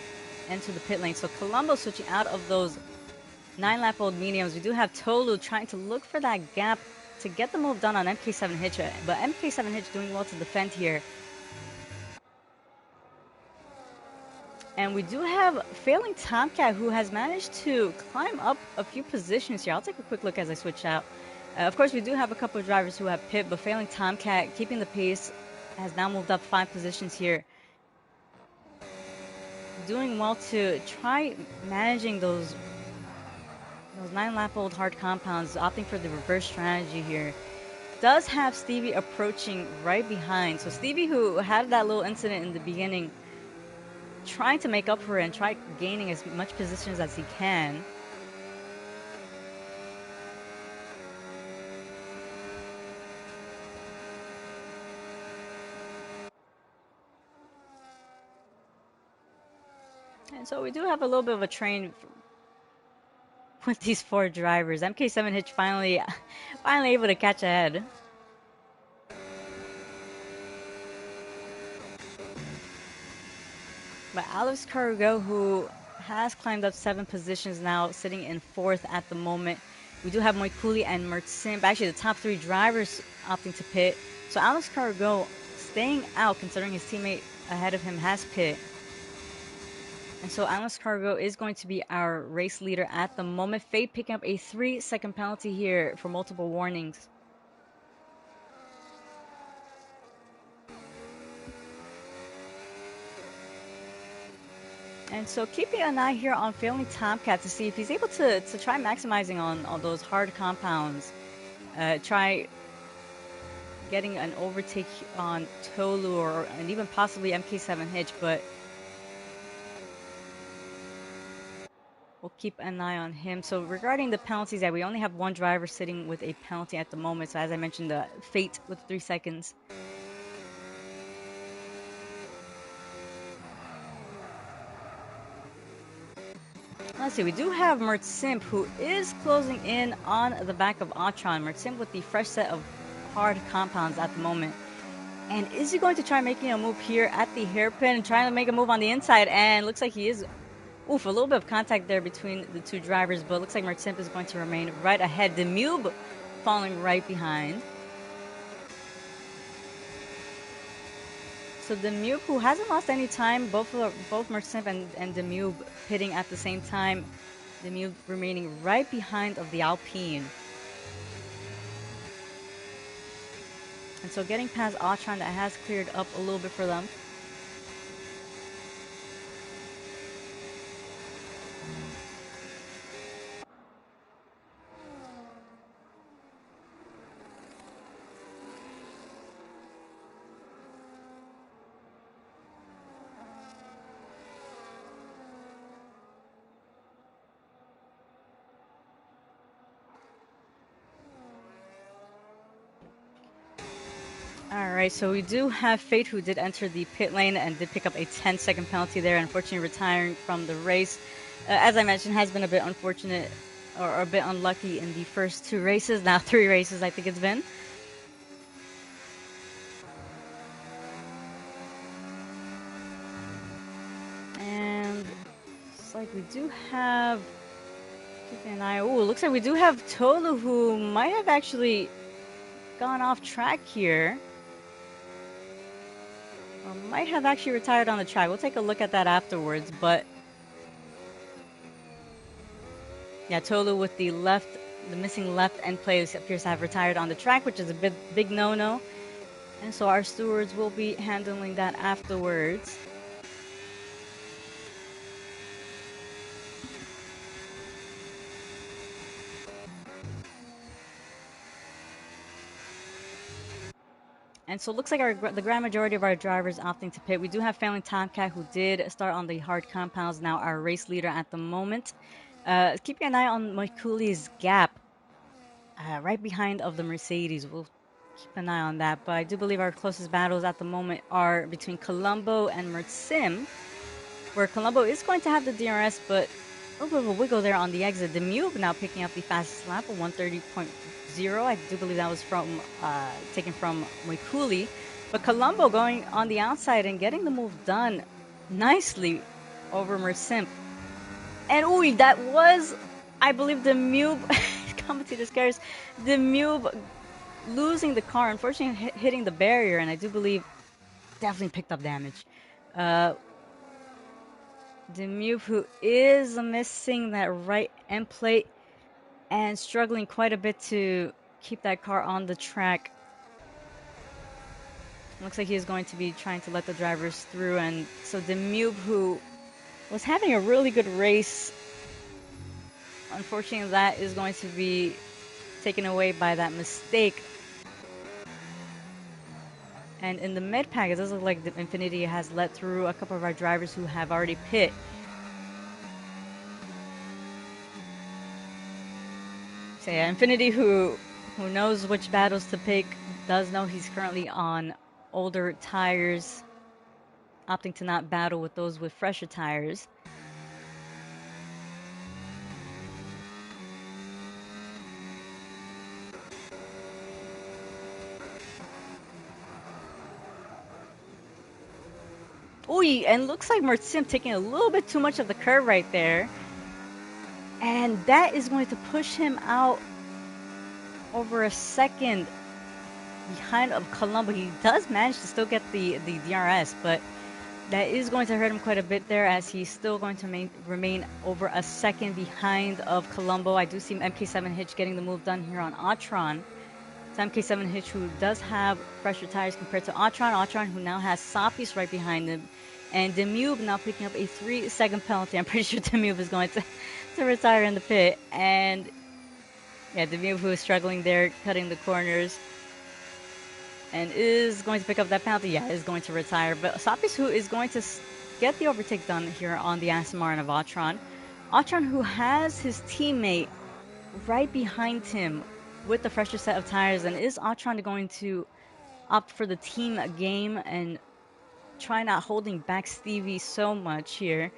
enter the pit lane. So Colombo switching out of those 9-lap-old mediums. We do have Tolu trying to look for that gap to get the move done on MK7 Hitch, but MK7 Hitch doing well to defend here. And we do have Failing Tomcat, who has managed to climb up a few positions here. I'll take a quick look as I switch out. Of course, we do have a couple of drivers who have pit, but Failing Tomcat, keeping the pace, has now moved up 5 positions here. Doing well to try managing those 9-lap-old hard compounds, opting for the reverse strategy here. Does have Stevie approaching right behind. So Stevie, who had that little incident in the beginning, trying to make up for it and try gaining as much positions as he can. And so we do have a little bit of a train with these 4 drivers. MK7 Hitch finally able to catch ahead. But Alex Cargo, who has climbed up 7 positions now, sitting in 4th at the moment. We do have Moikuli and Mert Simp, actually the top 3 drivers opting to pit. So Alex Cargo staying out, considering his teammate ahead of him has pit. And so Alex Cargo is going to be our race leader at the moment. Fade picking up a 3-second penalty here for multiple warnings. And so keeping an eye here on Failing Tomcat to see if he's able to try maximizing on those hard compounds. Try getting an overtake on Tolu and even possibly MK7 Hitch, but we'll keep an eye on him. So regarding the penalties, we only have 1 driver sitting with a penalty at the moment. So as I mentioned, the Fate with 3 seconds. Let's see, we do have Mert Simp, who is closing in on the back of Atron. Mert Simp with the fresh set of hard compounds at the moment. And is he going to try making a move here at the hairpin and trying to make a move on the inside? And looks like he is. Oof, a little bit of contact there between the 2 drivers, but looks like Mert Simp is going to remain right ahead. Demube falling right behind. So Demube, who hasn't lost any time, both Mert Simp and Demube pitting at the same time. Demube remaining right behind of the Alpine. And so getting past Atron, that has cleared up a little bit for them. All right, so we do have Fate, who did enter the pit lane and did pick up a 10-second penalty there, unfortunately retiring from the race. As I mentioned, has been a bit unfortunate or a bit unlucky in the first 2 races. Now 3 races, I think it's been. And it's like we do have, keeping an eye. Oh, looks like we do have Tolu, who might have actually gone off track here. Or might have actually retired on the track. We'll take a look at that afterwards. But yeah, Tolu with the missing left end play appears to have retired on the track, which is a big no-no. And so our stewards will be handling that afterwards. And so it looks like the grand majority of our drivers opting to pit. We do have Failing Tomcat, who did start on the hard compounds, now our race leader at the moment. Keeping an eye on Moikuli's gap, right behind of the Mercedes. We'll keep an eye on that. But I do believe our closest battles at the moment are between Colombo and Mertsim, where Colombo is going to have the DRS, but a little bit of a wiggle there on the exit. Demube now picking up the fastest lap of 130.0. I do believe that was taken from Moikuli. But Colombo going on the outside and getting the move done nicely over Mersimp. And ooh, that was, I believe, Demube, commentator's cares, Demube losing the car, unfortunately hitting the barrier, and I do believe definitely picked up damage. Demube, who is missing that right end plate and struggling quite a bit to keep that car on the track. Looks like he is going to be trying to let the drivers through, and so Demube, who was having a really good race, unfortunately that is going to be taken away by that mistake. And in the mid pack, it does look like the Infinity has let through a couple of our drivers who have already pit. So yeah, Infinity, who knows which battles to pick, does know he's currently on older tires, opting to not battle with those with fresher tires. Ooh, and looks like Mertsim taking a little bit too much of the curve right there. And that is going to push him out over a second behind of Colombo. He does manage to still get the DRS, but that is going to hurt him quite a bit there, as he's still going to remain over a second behind of Colombo. I do see MK7 Hitch getting the move done here on Atron. It's MK7 Hitch, who does have fresher tires compared to Atron. Atron, who now has Sophies right behind him. And Demube now picking up a 3-second penalty. I'm pretty sure Demube is going to retire in the pit. And yeah, Demube, who is struggling there, cutting the corners, and is going to pick up that penalty. Yeah, is going to retire. But Sophies, who is going to get the overtake done here on the Aston Martin of Atron. Atron, who has his teammate right behind him with the fresher set of tires, and is Atron going to opt for the team game and try not holding back Stevie so much here?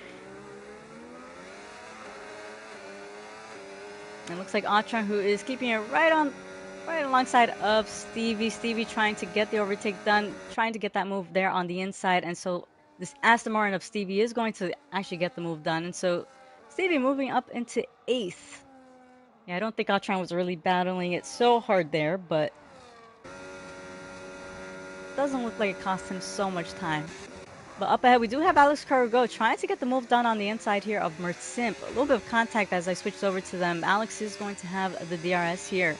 It looks like Atron, who is keeping it right alongside of Stevie. Stevie trying to get the overtake done, trying to get that move there on the inside, and so this Aston Martin of Stevie is going to actually get the move done, and so Stevie moving up into 8th. Yeah, I don't think Atron was really battling it so hard there, but doesn't look like it cost him so much time. But up ahead, we do have Alex Cargo trying to get the move done on the inside here of Mertsimp. A little bit of contact as I switched over to them. Alex is going to have the DRS here.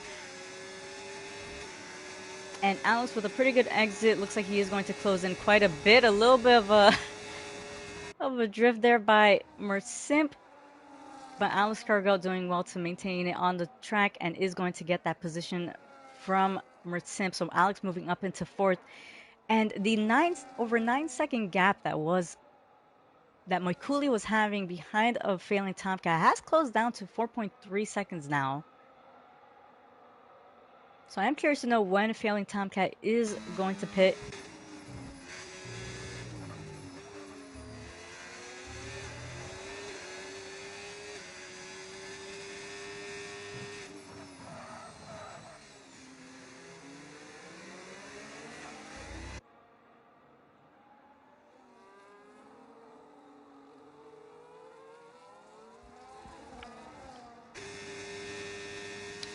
And Alex with a pretty good exit. Looks like he is going to close in quite a bit. A little bit of a drift there by Mertsimp. But Alex Cargo doing well to maintain it on the track and is going to get that position from Mertsimp. So Alex moving up into 4th. And the over 9-second gap that Moikuli was having behind of Failing Tomcat has closed down to 4.3 seconds now. So I am curious to know when Failing Tomcat is going to pit.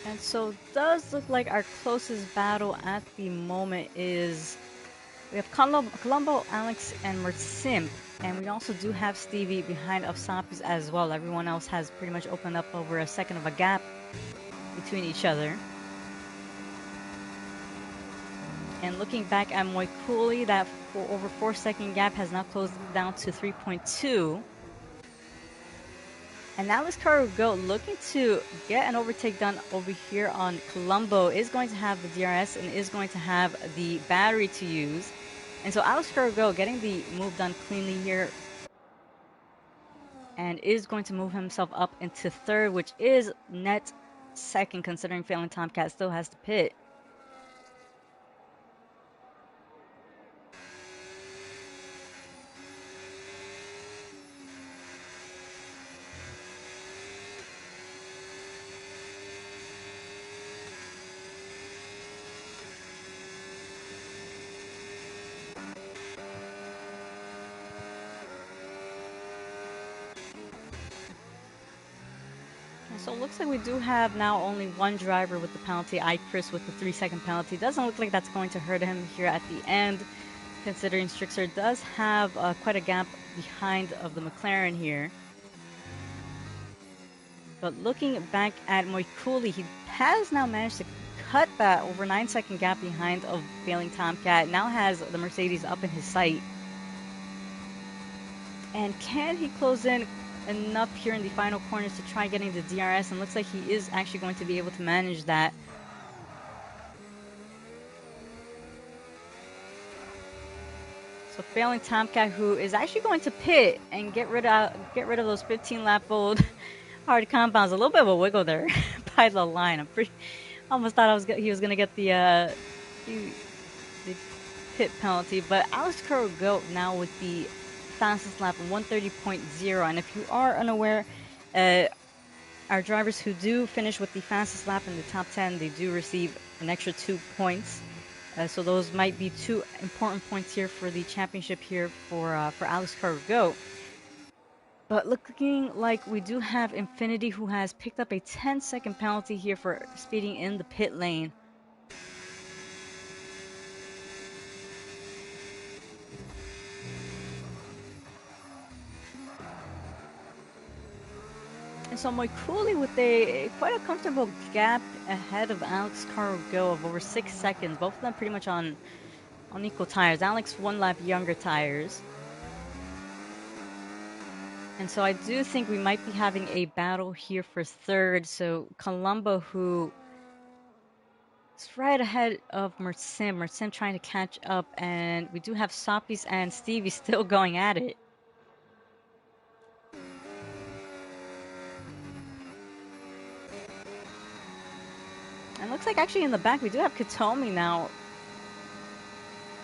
And so it does look like our closest battle at the moment is we have Colombo, Alex, and Mertsim. And we also do have Stevie behind of Sapis as well. Everyone else has pretty much opened up over a second of a gap between each other. And looking back at Moikuli, that over 4-second gap has now closed down to 3.2. And now Alex Cargo looking to get an overtake done over here on Colombo is going to have the DRS and is going to have the battery to use. And so Alex Cargo getting the move done cleanly here and is going to move himself up into third, which is net second considering Failing Tomcat still has to pit. So it looks like we do have now only one driver with the penalty, Chris with the 3-second penalty. Doesn't look like that's going to hurt him here at the end, considering Strixer does have quite a gap behind of the McLaren here. But looking back at Moikuli, he has now managed to cut that over 9-second gap behind of Failing Tomcat. Now has the Mercedes up in his sight. And can he close in enough here in the final corners to try getting the DRS? And looks like he is actually going to be able to manage that. So Failing Tomcat, who is actually going to pit and get rid of those 15-lap-old hard compounds. A little bit of a wiggle there by the line. I'm pretty almost thought he was gonna get the pit penalty, but Alex Cargo now with the fastest lap, 1:30.0. And if you are unaware, our drivers who do finish with the fastest lap in the top 10, they do receive an extra 2 points. So those might be 2 important points here for the championship here for Alex Cargo. But looking like we do have Infinity, who has picked up a 10-second penalty here for speeding in the pit lane. And so Moikuli with quite a comfortable gap ahead of Alex Cargo of over 6 seconds. Both of them pretty much on equal tires. Alex 1 lap younger tires. And so I do think we might be having a battle here for third. So Colombo, who is right ahead of Mertsim. Mertsim trying to catch up. And we do have Sapis and Stevie still going at it. And looks like actually in the back we do have Katomi now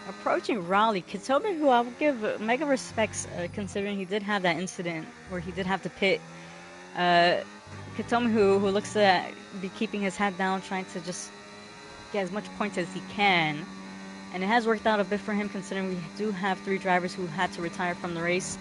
approaching Raleigh. Katomi, who I will give mega respects considering he did have that incident where he did have to pit. Katomi, who looks to be keeping his head down, trying to just get as much points as he can. And it has worked out a bit for him considering we do have 3 drivers who had to retire from the race.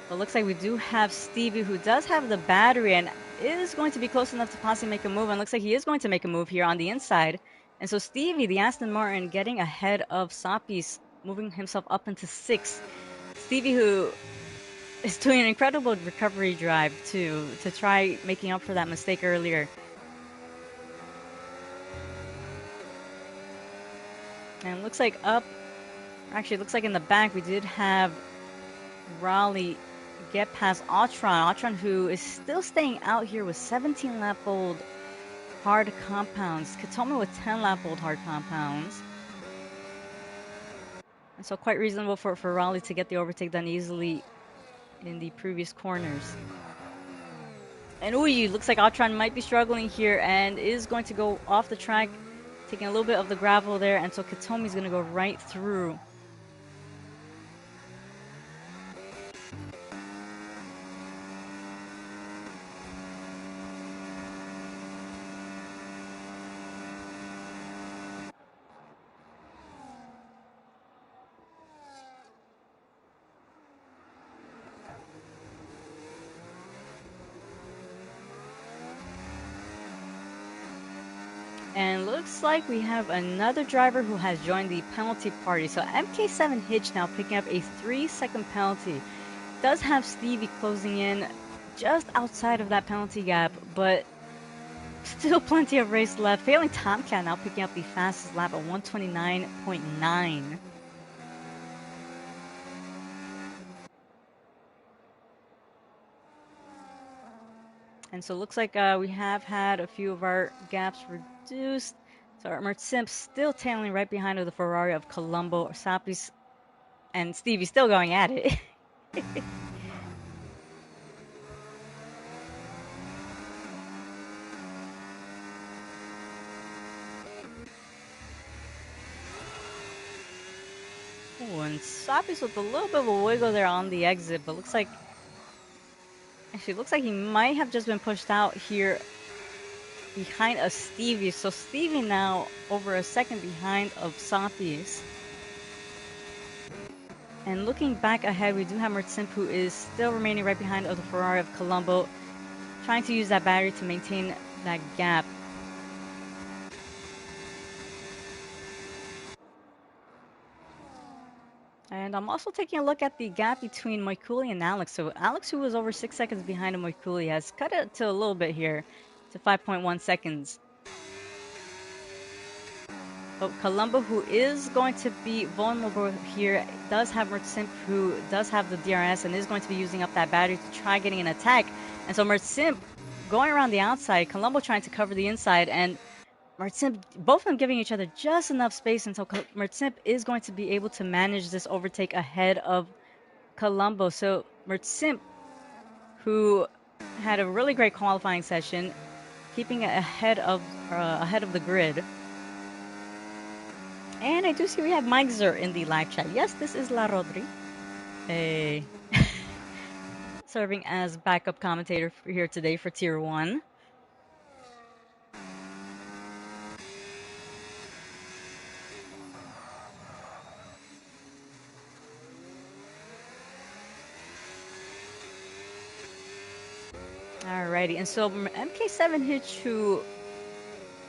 But looks like we do have Stevie, who does have the battery and is going to be close enough to possibly make a move. And looks like he is going to make a move here on the inside. And so Stevie, the Aston Martin, getting ahead of Sapis, moving himself up into 6th. Stevie, who is doing an incredible recovery drive to try making up for that mistake earlier. And it looks like actually it looks like in the back we did have Raleigh get past Autron, who is still staying out here with 17-lap-old hard compounds. Katomi with 10-lap-old hard compounds. And so quite reasonable for Raleigh to get the overtake done easily in the previous corners. And ooh, looks like Altron might be struggling here and is going to go off the track, taking a little bit of the gravel there. And so Katomi's going to go right through. And looks like we have another driver who has joined the penalty party. So MK7 Hitch now picking up a 3-second penalty. Does have Stevie closing in just outside of that penalty gap, but still plenty of race left. Failing Tomcat now picking up the fastest lap at 129.9. And so it looks like we have had a few of our gaps reduced. So our Mertsimp still tailing right behind of the Ferrari of Colombo, Sapis, and Stevie still going at it. Ooh, and Sapis with a little bit of a wiggle there on the exit, but looks like he might have just been pushed out here behind a Stevie. So Stevie now over a second behind of Sapis. And looking back ahead, we do have Mertsimp, who is still remaining right behind of the Ferrari of Colombo, trying to use that battery to maintain that gap. And I'm also taking a look at the gap between Moikuli and Alex. So Alex, who was over 6 seconds behind of Moikuli, has cut it to a little bit here, to 5.1 seconds. But Colombo, who is going to be vulnerable here, does have Mertsimp, who does have the DRS and is going to be using up that battery to try getting an attack. And so Mertsimp going around the outside, Colombo trying to cover the inside, and Mertsimp, both of them giving each other just enough space until Mertsimp is going to be able to manage this overtake ahead of Colombo. So Mertsimp, who had a really great qualifying session, keeping it ahead of the grid. And I do see we have Mike Zer in the live chat. Yes, this is La Rodri, serving as backup commentator here today for Tier 1. Alrighty, and so MK7 Hitch, who,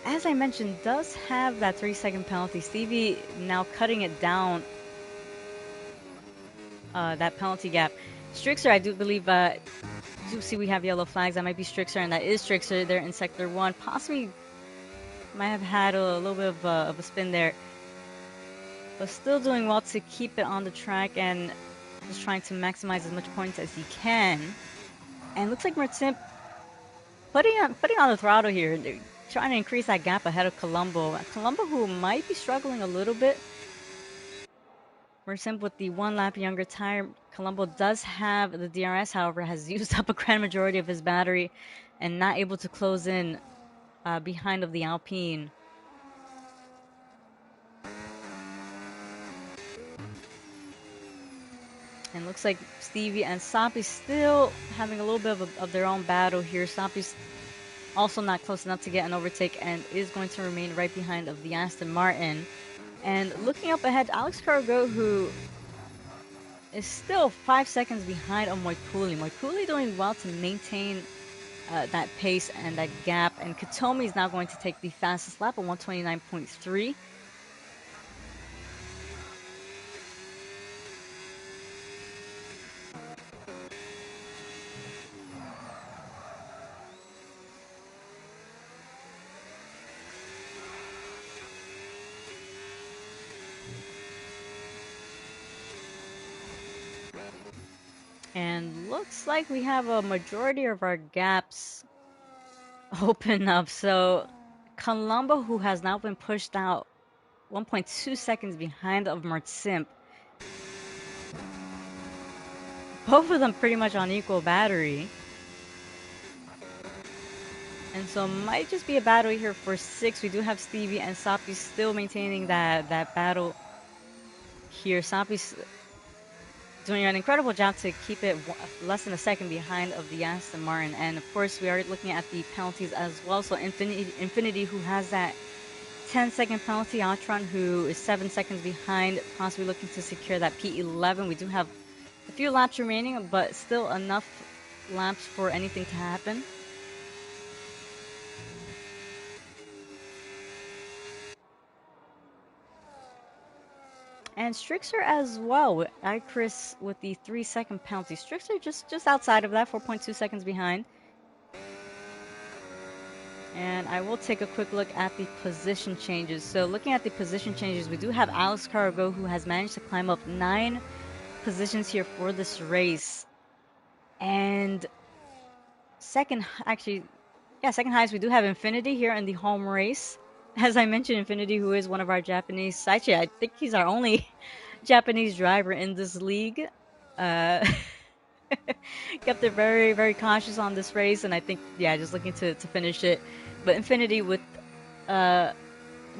as I mentioned, does have that 3-second penalty. Stevie now cutting it down, that penalty gap. Strixer, I do believe, do see we have yellow flags. That might be Strixer, and that is Strixer there in Sector 1. Possibly might have had a little bit of a spin there. But still doing well to keep it on the track and just trying to maximize as much points as he can. And looks like Mertsimp putting on the throttle here, trying to increase that gap ahead of Colombo. Colombo, who might be struggling a little bit. Mertsimp with the 1 lap younger tire. Colombo does have the DRS, however, has used up a grand majority of his battery and not able to close in behind of the Alpine. And looks like Stevie and Sapi still having a little bit of their own battle here. Sapi's also not close enough to get an overtake and is going to remain right behind of the Aston Martin. And looking up ahead, Alex Cargo, who is still 5 seconds behind on Moikuli. Moikuli doing well to maintain that pace and that gap. And Katomi is now going to take the fastest lap at 129.3. And looks like we have a majority of our gaps open up. So Colombo, who has now been pushed out 1.2 seconds behind of Mertsimp. Both of them pretty much on equal battery. And so might just be a battle here for 6. We do have Stevie and Soppy still maintaining that battle here. Soppy's doing an incredible job to keep it less than a second behind of the Aston Martin. And of course, we are looking at the penalties as well. So Infinity, who has that 10-second penalty. Atron, who is 7 seconds behind, possibly looking to secure that P11. We do have a few laps remaining, but still enough laps for anything to happen. And Strixer as well. Chris with the 3-second penalty. Strixer just outside of that, 4.2 seconds behind. And I will take a quick look at the position changes. So looking at the position changes, we do have Alex Cargo, who has managed to climb up 9 positions here for this race. And second highest, we do have Infinity here in the home race. As I mentioned, Infinity, who is one of our Japanese, actually, I think he's our only Japanese driver in this league. Kept it very, very cautious on this race, and I think, yeah, just looking to finish it. But Infinity with the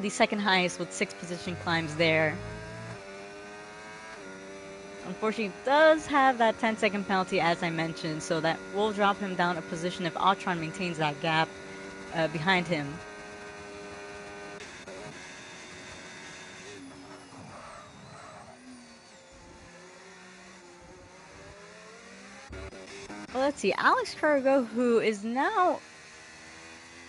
second highest with 6 position climbs there. Unfortunately, does have that 10-second penalty, as I mentioned, so that will drop him down a position if Atron maintains that gap behind him. Well, let's see. Alex Cargo, who is now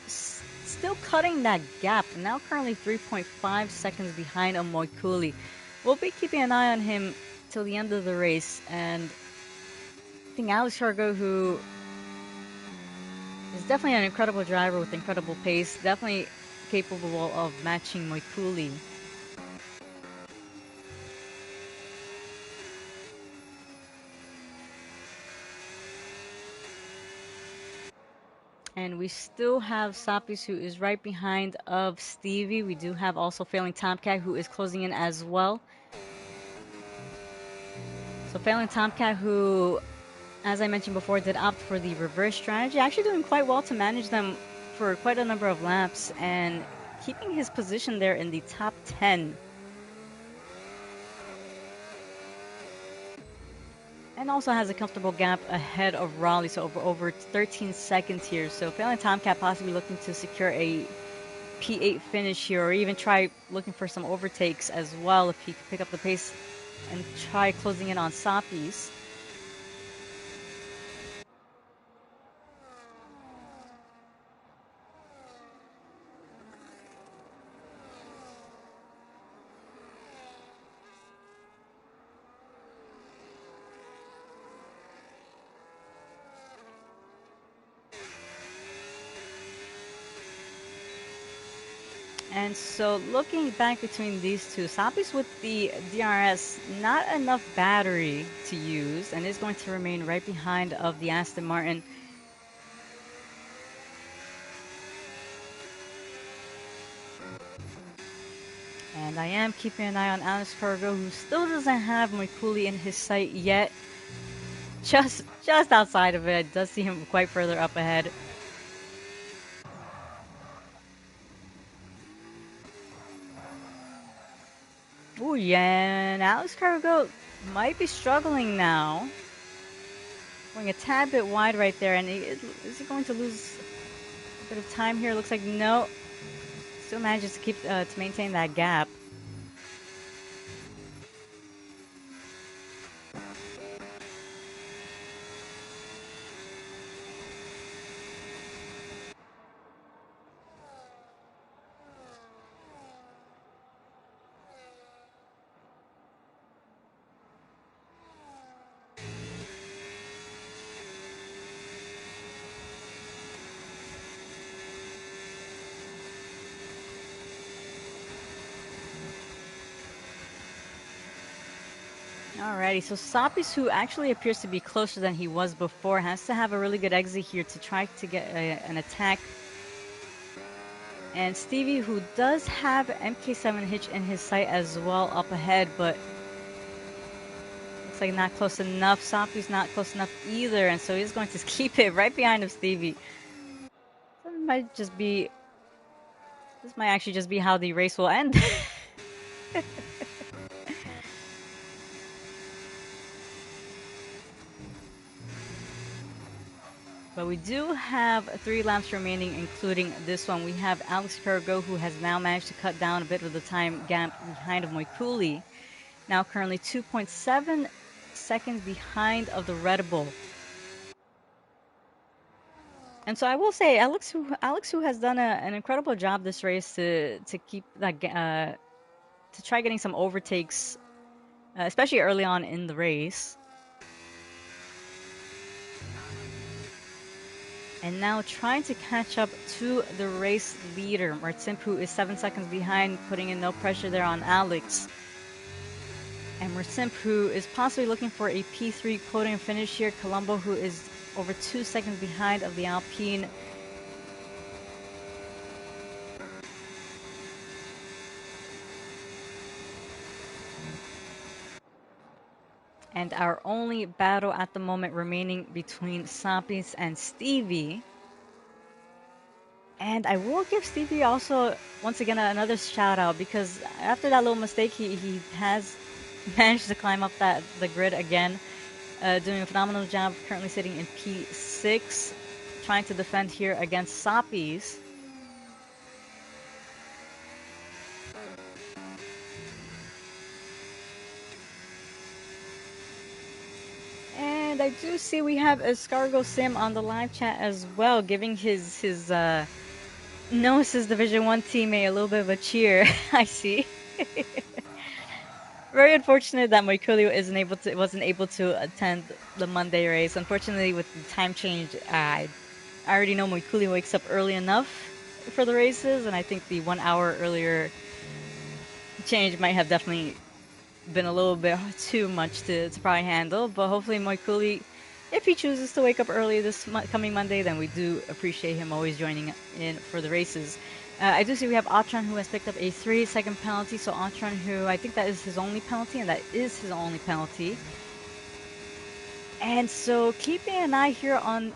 still cutting that gap, now currently 3.5 seconds behind Amoy Cooley. We'll be keeping an eye on him till the end of the race, and I think Alex Cargo, who is definitely an incredible driver with incredible pace, definitely capable of matching Moikuli. And we still have Sapis, who is right behind of Stevie. We do have also Failing Tomcat, who is closing in as well. So Failing Tomcat, who, as I mentioned before, did opt for the reverse strategy, actually doing quite well to manage them for quite a number of laps and keeping his position there in the top 10. And also has a comfortable gap ahead of Raleigh, so over 13 seconds here. So Failing Tomcat possibly looking to secure a P8 finish here, or even try looking for some overtakes as well if he could pick up the pace and try closing in on Sapis. And so looking back between these two, Sapis with the DRS, not enough battery to use, and is going to remain right behind of the Aston Martin. And I am keeping an eye on Alex Cargo, who still doesn't have Moikuli in his sight yet. Just outside of it, I does see him quite further up ahead. Ooh, yeah, and Alex Cargo might be struggling now. Going a tad bit wide right there, and is he going to lose a bit of time here? Looks like no. Still manages to keep to maintain that gap. Alrighty, so Sapis, who actually appears to be closer than he was before, has to have a really good exit here to try to get an attack. And Stevie, who does have MK7 Hitch in his sight as well up ahead, but looks like not close enough. Sapis not close enough either, and so he's going to keep it right behind of Stevie. So This might actually just be how the race will end. But we do have 3 laps remaining, including this one. We have Alex Pergo, who has now managed to cut down a bit of the time gap behind of Moikuli. Now currently 2.7 seconds behind of the Red Bull. And so I will say, Alex, who has done an incredible job this race to keep that to try getting some overtakes, especially early on in the race. And now trying to catch up to the race leader, Martsimp, who is 7 seconds behind, putting in no pressure there on Alex. And Martsimp, who is possibly looking for a P3 podium finish here. Colombo, who is over 2 seconds behind of the Alpine. And our only battle at the moment remaining between Sapis and Stevie. And I will give Stevie also, once again, another shout out, because after that little mistake, he has managed to climb up the grid again, doing a phenomenal job, currently sitting in P6, trying to defend here against Sapis. And I do see we have Escargo Sim on the live chat as well, giving his Gnosis Division 1 teammate a little bit of a cheer. I see. Very unfortunate that Moikuli wasn't able to attend the Monday race. Unfortunately, with the time change, I already know Moikuli wakes up early enough for the races, and I think the 1 hour earlier change might have definitely been a little bit too much to probably handle. But hopefully Moikuli, if he chooses to wake up early this coming Monday, then we do appreciate him always joining in for the races. I do see we have Atron, who has picked up a 3-second penalty. So Atron, who I think that is his only penalty, and that is his only penalty. And so keeping an eye here on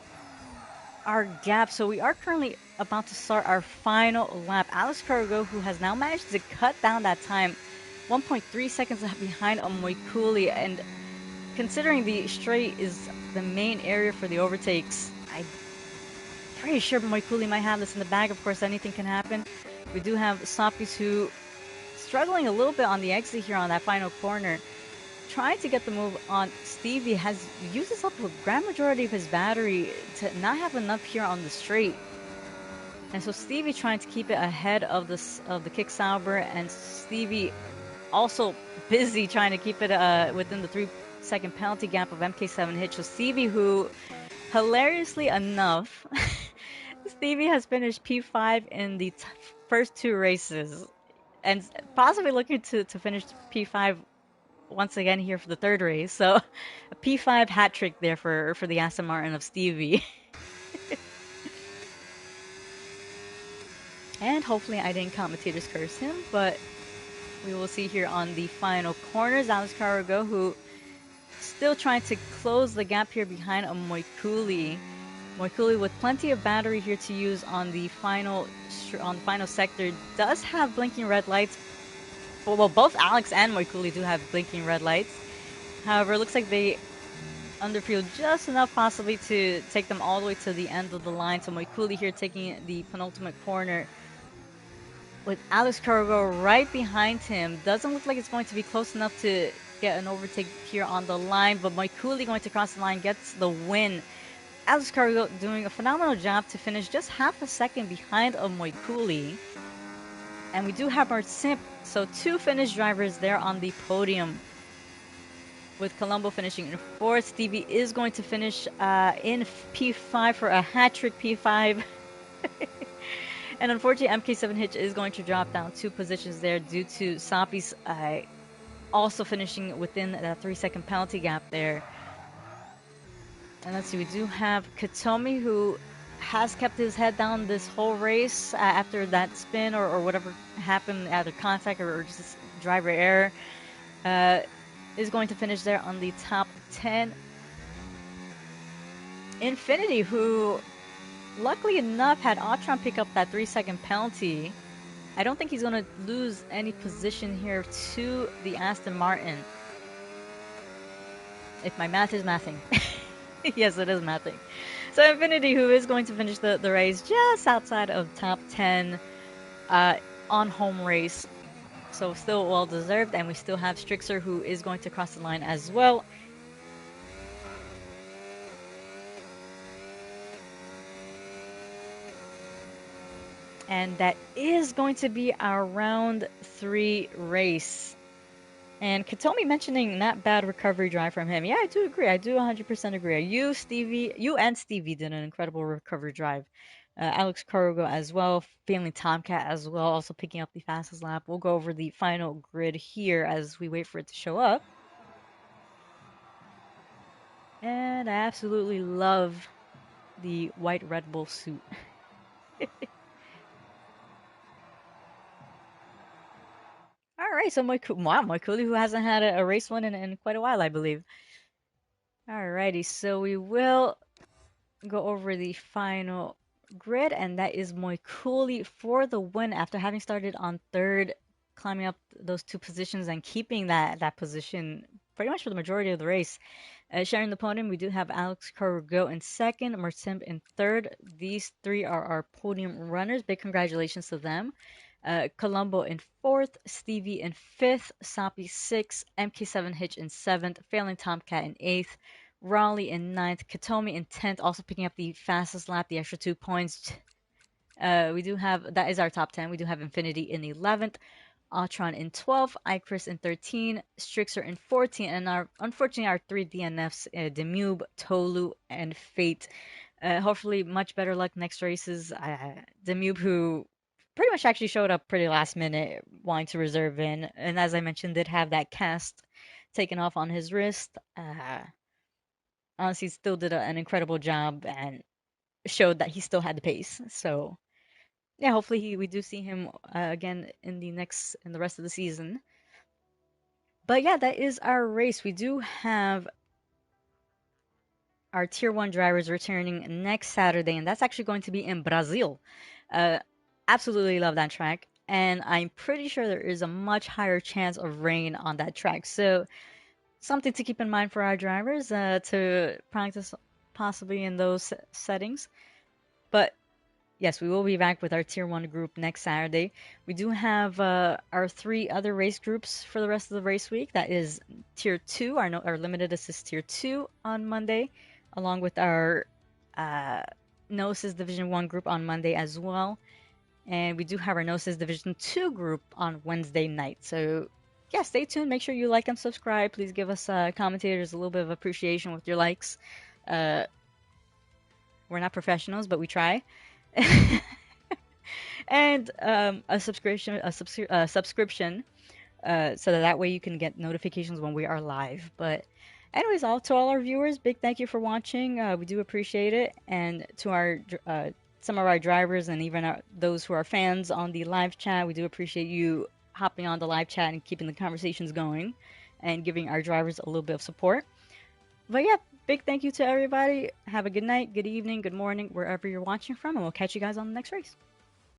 our gap. So we are currently about to start our final lap. Alex Cargo, who has now managed to cut down that time, 1.3 seconds behind on Moikuli. And considering the straight is the main area for the overtakes, I'm pretty sure Moikuli might have this in the bag. Of course, anything can happen. We do have Sapis, who struggling a little bit on the exit here on that final corner. Trying to get the move on Stevie, has uses up a grand majority of his battery to not have enough here on the straight. And so Stevie trying to keep it ahead of the Kick Sauber, and Stevie also busy trying to keep it within the 3-second penalty gap of MK7 Hitch. So Stevie, who hilariously enough, Stevie has finished P5 in the first 2 races, and possibly looking to finish P5 once again here for the 3rd race. So a P5 hat trick there for the Aston Martin of Stevie. And hopefully I didn't commentator's curse him, but we will see here on the final corners. Alex Cargo, who still trying to close the gap here behind a Moikuli. Moikuli with plenty of battery here to use on the final sector, does have blinking red lights. Well, both Alex and Moikuli do have blinking red lights. However, it looks like they underfuel just enough possibly to take them all the way to the end of the line. So Moikuli here taking the penultimate corner with Alex Cargo right behind him. Doesn't look like it's going to be close enough to get an overtake here on the line, but Moikuli going to cross the line, gets the win. Alex Cargo doing a phenomenal job to finish just half a second behind of Moikuli. And we do have our Simp, so 2 Finnish drivers there on the podium, with Colombo finishing in 4th. Stevie is going to finish in P5 for a hat-trick P5. And unfortunately, MK7 Hitch is going to drop down 2 positions there due to Sapi's also finishing within that 3-second penalty gap there. And let's see, we do have Katomi, who has kept his head down this whole race after that spin or whatever happened, either contact or just driver error. Is going to finish there on the top 10. Infinity, who luckily enough, had Atron pick up that 3-second penalty, I don't think he's going to lose any position here to the Aston Martin. If my math is mathing. Yes, it is mathing. So Infinity, who is going to finish the race just outside of top 10 on home race. So still well deserved. And we still have Strixer, who is going to cross the line as well. And that is going to be our round 3 race. And Katomi mentioning not bad recovery drive from him. Yeah, I do agree. I do 100% agree. You, Stevie, you and Stevie did an incredible recovery drive. Alex Cargo as well, failing Tomcat as well, also picking up the fastest lap. We'll go over the final grid here as we wait for it to show up. And I absolutely love the white Red Bull suit. All right, so Moikuli, who hasn't had a race win in quite a while, I believe. Alrighty, so we will go over the final grid, and that is Moikuli for the win after having started on third, climbing up those 2 positions and keeping that position pretty much for the majority of the race. Sharing the podium, we do have Alex Cargo in second, Mertemp in third. These 3 are our podium runners. Big congratulations to them. Colombo in fourth, Stevie in fifth, Sapi sixth, MK7 Hitch in seventh, Failing Tomcat in eighth, Raleigh in ninth, Katomi in 10th, also picking up the fastest lap, the extra 2 points. We do have, that is our top 10. We do have Infinity in 11th, Atron in 12th, Icris in 13th, Strixer in 14th, and unfortunately our 3 DNFs, Demube, Tolu, and Fate. Hopefully much better luck next races. Demube, who pretty much actually showed up pretty last minute, wanting to reserve in, and as I mentioned, did have that cast taken off on his wrist. Honestly, still did an incredible job and showed that he still had the pace. So yeah, hopefully we do see him again in the rest of the season. But yeah, that is our race. We do have our Tier 1 drivers returning next Saturday, and that's actually going to be in Brazil. Uh, Absolutely love that track, and I'm pretty sure there is a much higher chance of rain on that track. So something to keep in mind for our drivers to practice possibly in those settings. But yes, we will be back with our Tier 1 group next Saturday. We do have our 3 other race groups for the rest of the race week. That is Tier 2, our limited assist Tier 2 on Monday, along with our Gnosis Division 1 group on Monday as well. And we do have our Gnosis Division 2 group on Wednesday night. So yeah, stay tuned. Make sure you like and subscribe. Please give us commentators a little bit of appreciation with your likes. We're not professionals, but we try. And a subscription, so that way you can get notifications when we are live. But anyways, to all our viewers, big thank you for watching. We do appreciate it, and to our some of our drivers and even those who are fans on the live chat, we do appreciate you hopping on the live chat and keeping the conversations going, and giving our drivers a little bit of support. But yeah, big thank you to everybody. Have a good night, good evening, good morning, wherever you're watching from, and we'll catch you guys on the next race.